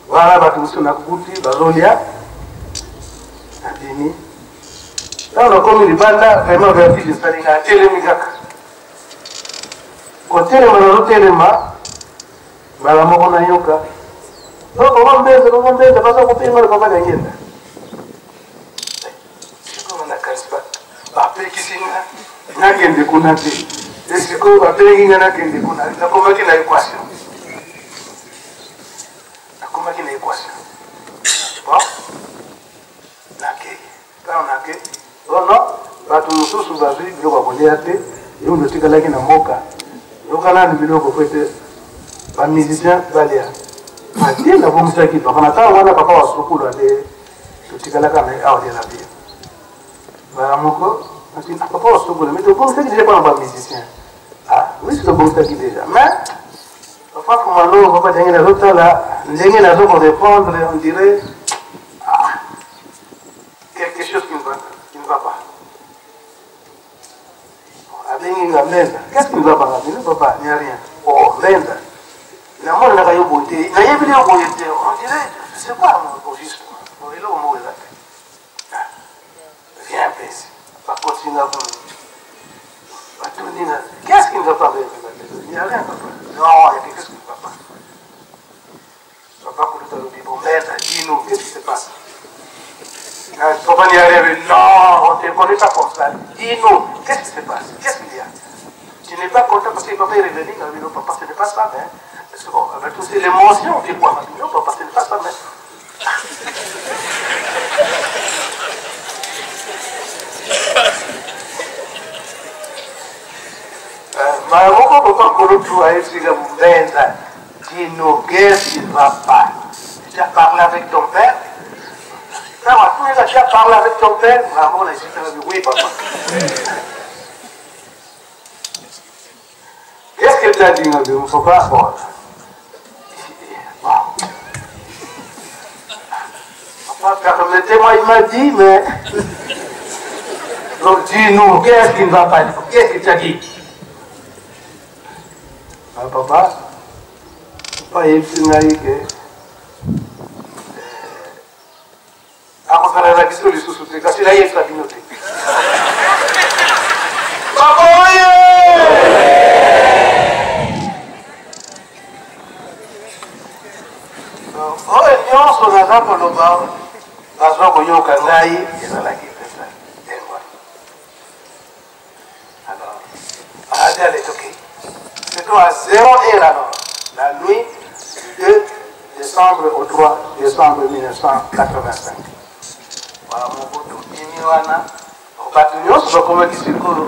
wana bato mosusu nakuti bazolia nabimi ntango nakomi libanda vraiment vertige esalinga atelemi kaka kotelema nazotelema mbala moko nayoka koko mbeza baza kopema papa nangenda sikoyo nakanisi bapekisi nga nakende kuna te esikoyo bapelengi nga nakende kuna nakomaki na équation bon nake ntango nake ono bato mosusu bazwi biloko ya kolia te yo ndo tikalaki na mboka yoka nani biloko po ete bamusicien balia adie nabomisaki papa na ntango wana papa wa sukulu ade totikalaka na awa lia na bia bala moko papa wa sukulu me tobomisaki deja mpona bamusicien wisi tobomisaki deja mais papa fumalongo papa ndenge nazotala ndenge nazokorépondre on dirait quelque chose qui ne va pas. Qu'est-ce qui ne va pas? Papa, il n'y a rien. Oh, Lenda. La mort n'a pas eu beauté. Il n'y a pas eu beauté. On dirait, c'est quoi mon juste? Il est au mot là. Viens, pèse. Pas continuer à vous. Qu'est-ce qui ne va pas? Il n'y a rien, papa. Non, il y a quelque chose qui ne va pas. Papa, pour le dit, bon, Lenda, dis-nous, qu'est-ce qui se passe? Papa n'y arrive, non, on ne te connaît pas comme ça. Dis-nous, qu'est-ce qui se passe? Qu'est-ce qu'il y a? Tu n'es pas content parce que papa est revenu, non, papa, ce n'est pas ça, mais. Parce que bon, avec tout c'est l'émotion, tu crois, non, papa, ce n'est pas ça, mais. Maroko, papa, Kolotou, a essayé de vous vendre. Dis-nous, qu'est-ce qui ne va pas? Tu as parlé avec ton père? Tu as parlé avec ton père? Vraiment, là, je dit oui, papa. Qu'est-ce que tu as dit, mon papa? Bon. Papa, permettez-moi, il m'a dit, mais. Donc, dis-nous, qu'est-ce qui ne va pas? Qu'est-ce que tu as dit? Papa, il m'a dit que. Akosala na biso lisusu te kasi na Yesu abino te. Papa oye! Oyo nyonso naza koloba nazwa koyoka ngai ezalaki pesa ndenge wana. Alors, ade aletoki. C'était à 0 heure alors, la nuit du 2 décembre au 3 décembre 1985. Voilà, mon pote, il y a un bâtiment, c'est comme un discours.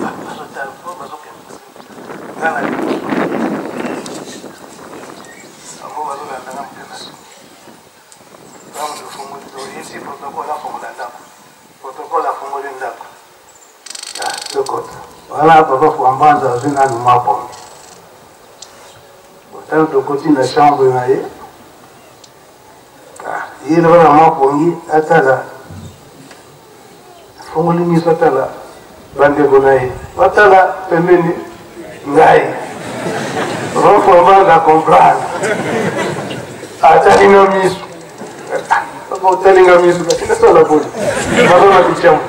Voilà, papa, faut en prendre dans une animale pour moi. De côté de la chambre, il y a vraiment pour lui, attala. Faut me limiter attala. Bande gonaï. Attala, féminin. Ngaï. Faut en comprendre. Attali no misu. Attali no misu. C'est ça la bonne. Madame la chambre.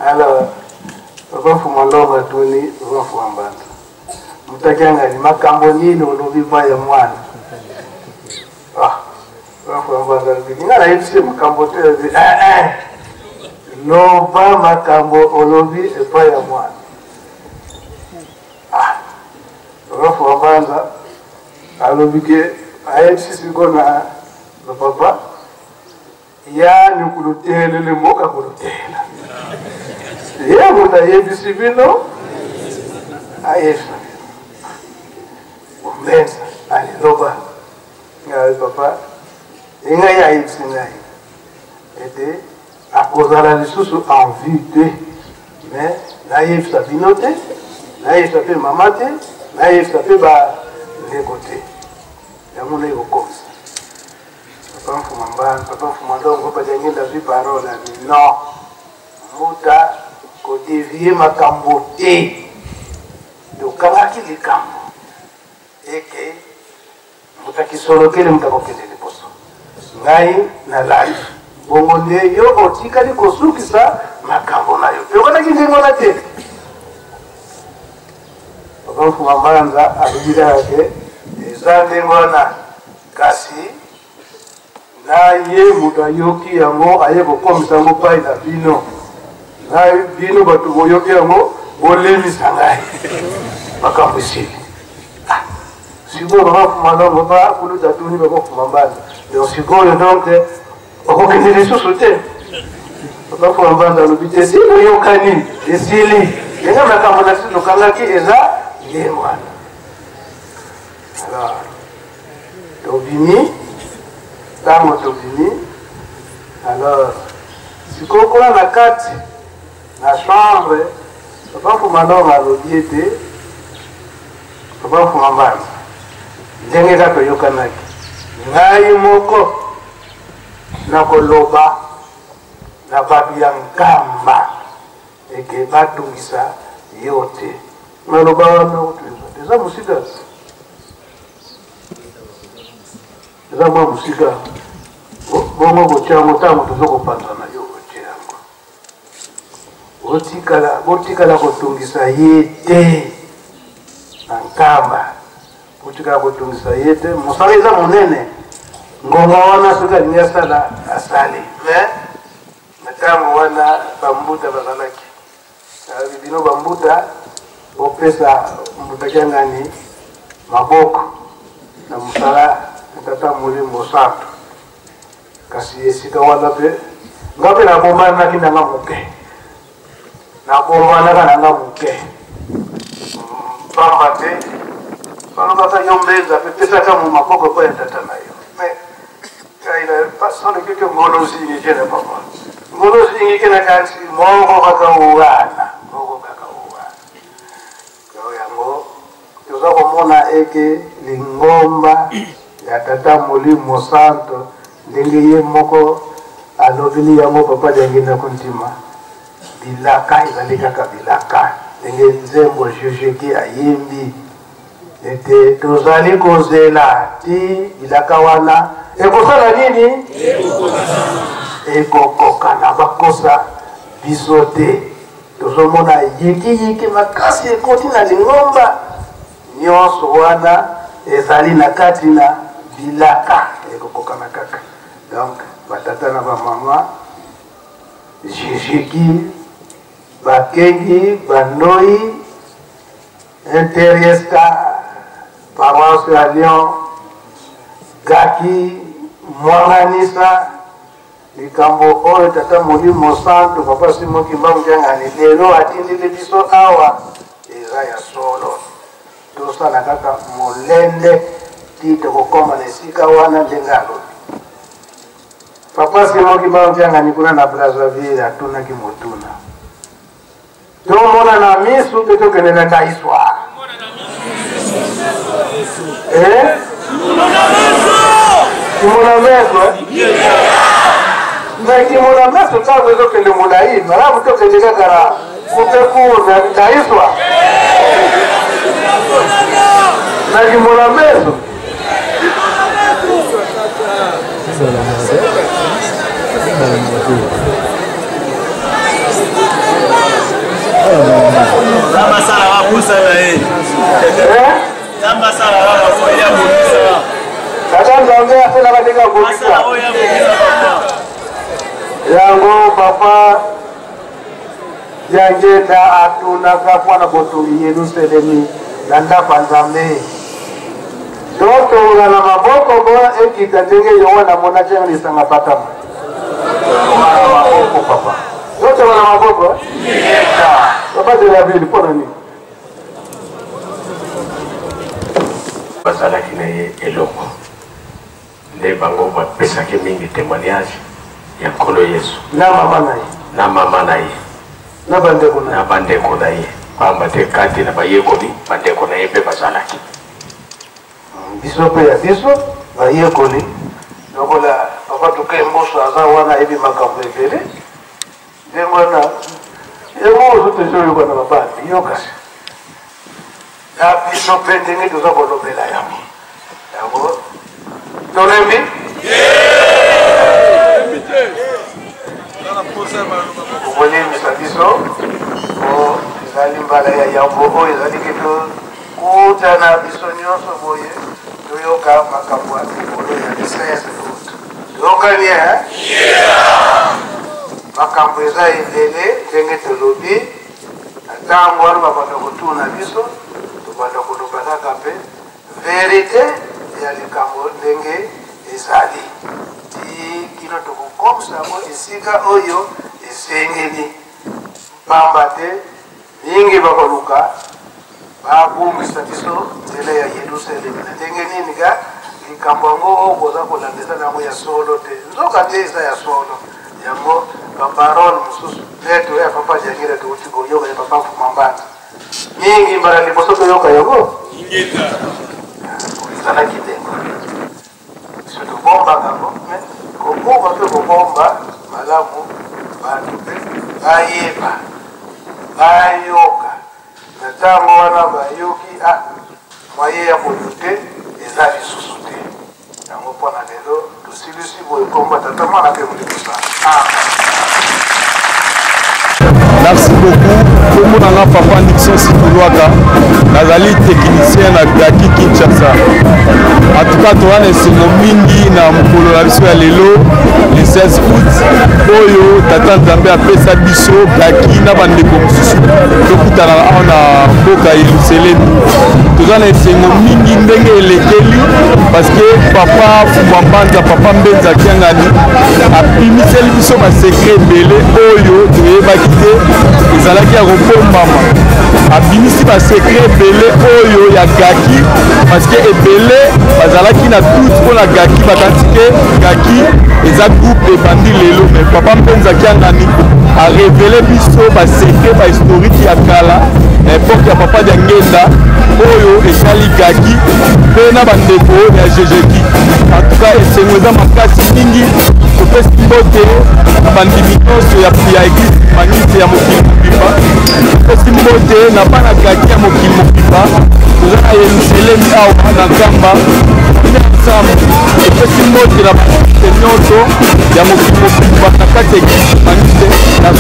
Alors, vafu mwaloba tuni vafu ambata mutakanga ni makambo nini olobiva ya mwana vafu ambata ngara yitse makambo tezi loba makambo olobi epa ya mwana vafu ambata alobike ayetsi sikona na papa ya ni kulutele le moka kulutela ya muda yebisi bino ayefa umbenza aliloba ngawe papa inga ya yibsinai ete akozala lisusu envie te mais na yebisa bino te na yebisa pe mama te na yebisa pe ba ndeko te yamuna yokomisa papa mfuma mbana papa mfuma ndongo pa jangenda vi parola ni no muta ko dévier makambo te tokangaki likambo eke mutaki solo kele mutakokende liboso ngai na life bongo nde yo otikali kosukisa makambo na yo yokanaki ndengona te papa mfuma mbanza alobila yake eza ndengona kasi na ye mutu ayoki yango aye kokomisa yango pai na bino na bino bato boyoki yango bolemisa ngai makambo esili sikoyo bakafuma ndongo bakuluta tuni bakofuma mbanda donc sikoyo donc okokende lisusu te bakafuma mbanda alobi te esili oyokani esili enga makambo na sisi tokangaki eza ye mwana alors tobimi ntango tobimi alors sikoyo kola na kati na chambre bakafuma ndongo alobi ete bakafuma mbanda ndenge kaka toyokanaki ngai moko nakoloba na bato ya nkamba eke batungisa yo te naloba wana otungisa eza mosika eza mwa mosika bongo botyango ntango toza kopanzana yo botyango botikala kotungisa ye te na nkamba botikala kotungisa ye te mosala eza monene ngonga wana soki alingi asala asali me ntango wana bambuta bazalaki bino bambuta bopesa mbuta kyangani maboko na mosala tata molimo santo kasi esika wana mpe nga mpe nabombanaki nanga moke nabombanaka nanga moke pamba te balobaka yo mbenza mpe pesaka mo maboko mpo ya tata na yo sans le quelque ngolo zingi kena papa ngolo zingi kena kasi moko kaka uwana yango toza komona eke lingomba ya tata molimo santo ndenge ye moko alobeli yango papa jangenda kontima bilaka ezali kaka bilaka ndenge nzembo jejeki ayembi ete tozali kozela ti bilaka wana ekosala nini ekokokana bakosa biso te tozomona yikiyiki makasi ekoti na lingomba nyonso wana ezali na kati na bilaka ekokokana kaka donc batata na bamama jejeki bakengi banoi interiesta paroisse ya Lyon, Gaki, Mwanganisa, likambo oyo tata Molimo Santo Papa Simon Kimbangu Mjangani lelo atindile biso awa eza ya solo tosala kaka molende tito kokoma na esika wana ndengalo Papa Simon Kimbangu Mjangani kuna na Brazzaville atunaki motuna tomona na misu tetokende na kaiswa Kimona meso mais mon ami se parle de que le moulaï, madame, que c'est déjà gara, pour que pour d'aïswa. Mais mon ami, Zamba sala wa kusa na yeye. Zamba sala wa kuya kusa. Sasa ndio afela katika kusa. Yango papa jangenda atuna kapwana botu Yerusalemi nanda panzame toto na maboko boa ekitatenge yona mona changa ni sanga patama papa toto na maboko papa de la ville pona ni basala kine eloko nde bango ba pesa ke mingi témoignage ya kolo Yesu na mama na ye na bandeko na ye pamba te kati na bayekoli bandeko na ye mpe bazalaki biso mpe ya biso bayekoli lokola papa tuke mboso aza wana yebi makambo ebele ndengo wana yango ozo tezoyoka na babandi yokasi na biso mpe ndenge toza kolobela yango tolembi Okolemisa biso o ezali mbala ya yambo oyo ezali keto kutana biso nyonso boye toyoka makambo ya likolo ya lisese toyokani makambo eza ebele ndenge tolobi ntango wana babanda kotuna biso tobanda koloba kaka mpe verite ya likambo ndenge ezali kino tokokomisa yango esika oyo esengeli pamba te mingi bakoluka babungisa biso nzela ya Yerusalemi na ndenge nini ka likambo yango oyo koza kolandisa nango ya solo te nzoka te eza ya solo yango baparole mosusu leto ya papa jangira touti koyoka ya papa Fumambata mingi mbala liboso toyoka yango ezalaki ndengo biso tobombaka yango kobomba mpe kobomba malamu bantu mpe bayeba bayoka na ntango wana bayoki mwaye ya koyo te eza lisusu te yango mpona lelo tosilisi boye komba tata mwana mpe molikosa Merci beaucoup. Tout le monde a papa Nixon Sikuluaka. Nazali technicien na Gaki Kinshasa. En tout cas, toana esengo mingi na mokolo na biso ya lelo le 16 août oyo tata Nzambe apesa biso Gaki na bandeko mosusu tokutana awa na mboka Yerusalemi. Toza na esengo mingi ndenge elekeli parce que papa Fumambata papa Mbenza Kiangani abimiseli biso basekret ebele oyo toyebaki te ezalaki ya kobombama abimisi basekret ebele oyo ya Gaki parce que ebele bazalaki na doute mpona Gaki bakanisi ke Gaki eza groupe ebandi lelo mais papa Mbenza Kiangani arevele biso basekret bahistorike ya kala na epoke ya papa Diangenda oyo esali Gaki mpe na bandeko ya Jejeki. En tout cas esengo eza makasi mingi topesi mbote na bandimi nyonso ya eglise manite ya mokili mobimba topesi mbote na bana Gaki ya mokili mobimba toza na Yerusalemi awa na nkamba ensemble topesi mbote na banite nyonso ya mokili mobimba na kati ya eglise manite na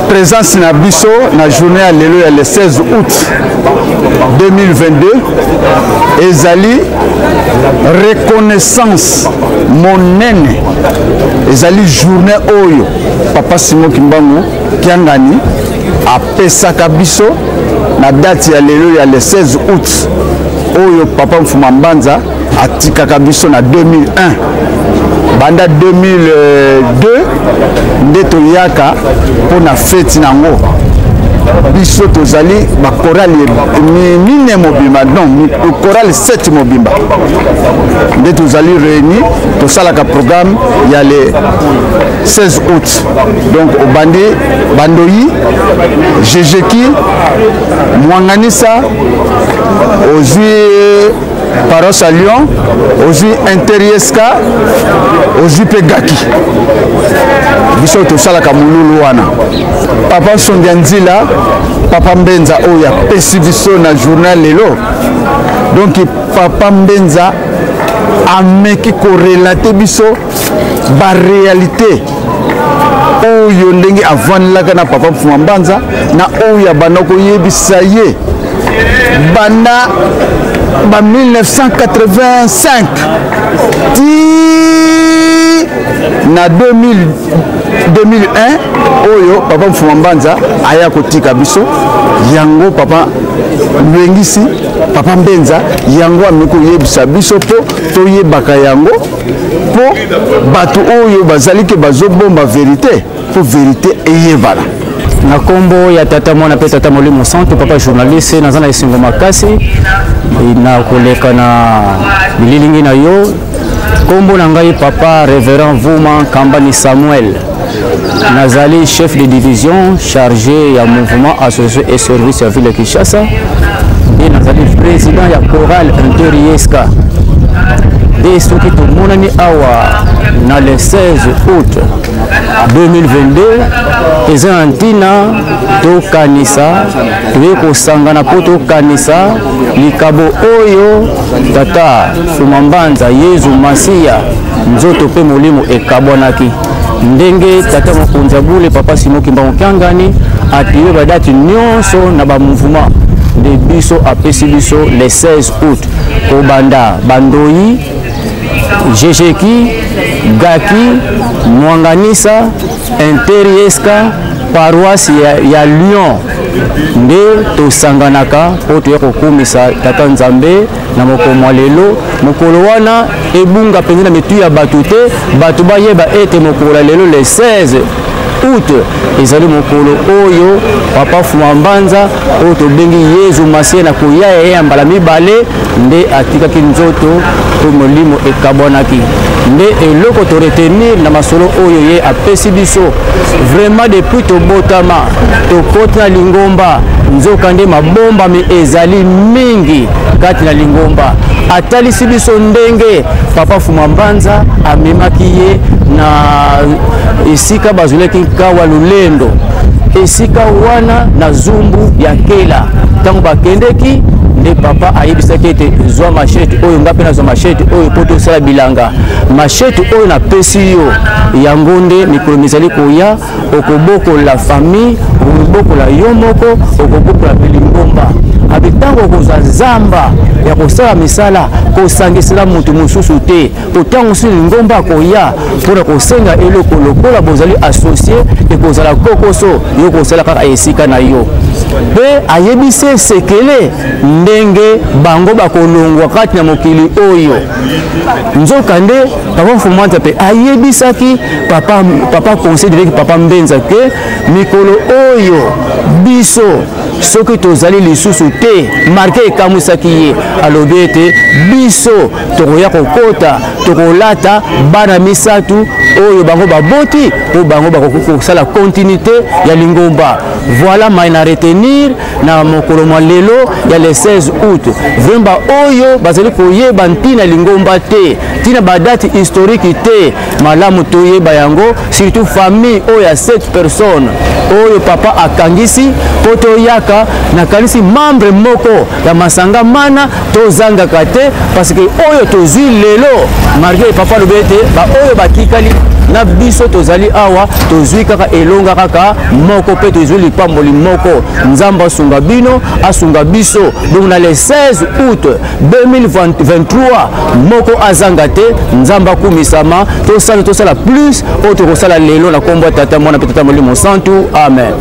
présence na biso na journée ya lelo ya le 16 août 2022 ezali reconnaissance monene ezali journée oyo papa Simon Kimbangu Kiangani apesaka biso na date ya lelo ya le 16 août oyo papa Mfuma Mbanza atikaka biso na 2001 banda 2002 nde toyaka mpona feti nango biso tozali bakorali mine mobimba non korali 7 mobimba nde tozali réuni tosalaka programme ya le 16 août donc obandi bandoyi jejeki mwanganisa ozwi Paros à Lyon, ozwi Interieska, ozwi pe Gaki. Biso tosalaka mululu wana. Papa Sondianzila, Papa Mbenza oya pesi biso na journal lelo. Donc Papa Mbenza ameki korelate biso ba réalité. Oyo ndenge avandelaka na Papa Mfuma Mbanza na oyo banako yebisa ye. Banda ba 1985 ti na 2001 oyo Papa Mfuma Mbanza aya kotika biso yango papa Lwengisi Papa Mbenza yango amiko yebisa biso po toyebaka yango po bato oyo bazalike bazobomba vérité po vérité eyebala na kombo ya tata mwana pe tata Molimo Santo papa journaliste nazana esingo makasi na koleka na bililingi na yo kombo na ngai papa révérend Vuma Kambani Samuel nazali chef de division chargé ya mouvement associé et service à ville Kinshasa et nazali président ya chorale Interieska de soki tomonani awa na le 16 août 2022 eza ntina tokanisa toye kosangana po tokanisa likabo oyo tata Mfuma Mbanza Yezu Masiya nzoto pe molimo ekabwanaki ndenge tata mokonzi bule papa Simoki Mbangokangani atiwe badati nyonso na ba mouvement de biso apesi biso le 16 août kobanda bandoyi Jejeki, Gaki, Mwanganisa, Interieska, paroisse ya Lyon. Nde tosanganaka po toya kokumisa tata Nzambe na mokolo lelo mokolo wana ebunga penza na mitu ya batu te batu bayeba ete mokolo lelo le 16 août ezali mokolo oyo papa Mfuma Mbanza oyo tobengi Yezu Masiya na koya ya mbala mibale nde atikaki nzoto po molimo ekabwanaki nde eloko to retenir na masolo oyo ye apesi biso vraiment depuis tobotama tokoti na lingomba nzoka nde mabomba mi ezali mingi kati na lingomba atalisi biso ndenge papa Mfuma Mbanza amemaki ye na esika bazoleki kawa lulendo esika wana na zumbu ya kela tango bakendeki nde papa ayebisaki ete zwa machete oyo nga mpe nazwa machete oyo po tosala bilanga machete oyo napesi yo yango nde mikolo mizali koya okobokola famille okobokola yo moko okobokola pe lingomba abitango okozwa zamba ya kosala misala kosangisela mutu mosusu te otango si lingomba koya mpona kosenga eloko lokola bozali associé ekozala kokoso yo kosala kaka esika na yo mpe ayebise sekele ndenge bango bakolongwa kati na mokili oyo nzoka nde papa Mfuma Mbanza mpe ayebisaki papa conseil direct papa Mbenza ke mikolo oyo biso soki tozali lisusu te marke ekamwisaki ye alobi ete biso tokoya kokota tokolata bana misatu oyo bango baboti po bango bakosala continuité ya lingomba voilà mai na retenir na mokolo mwa lelo ya le 16 août vremba oyo bazali koyeba ntina lingomba te ntina badati historique te malamu toyeba yango surtout famille oyo ya 7 personnes oyo papa akangisi po toyaka nakanisi membre moko ya masanga mana tozangaka te parce que oyo tozwi lelo marke papa lobi ete oyo batikali na biso tozali awa tozwi kaka elonga kaka moko mpe tozwi lipamboli moko nzambe asunga bino asunga biso donc na le 16 août 2023 moko azanga te nzambe akumisama tosala plus oyo tokosala lelo na kombo ya tata mwana mpe tata Molimo Santo amen.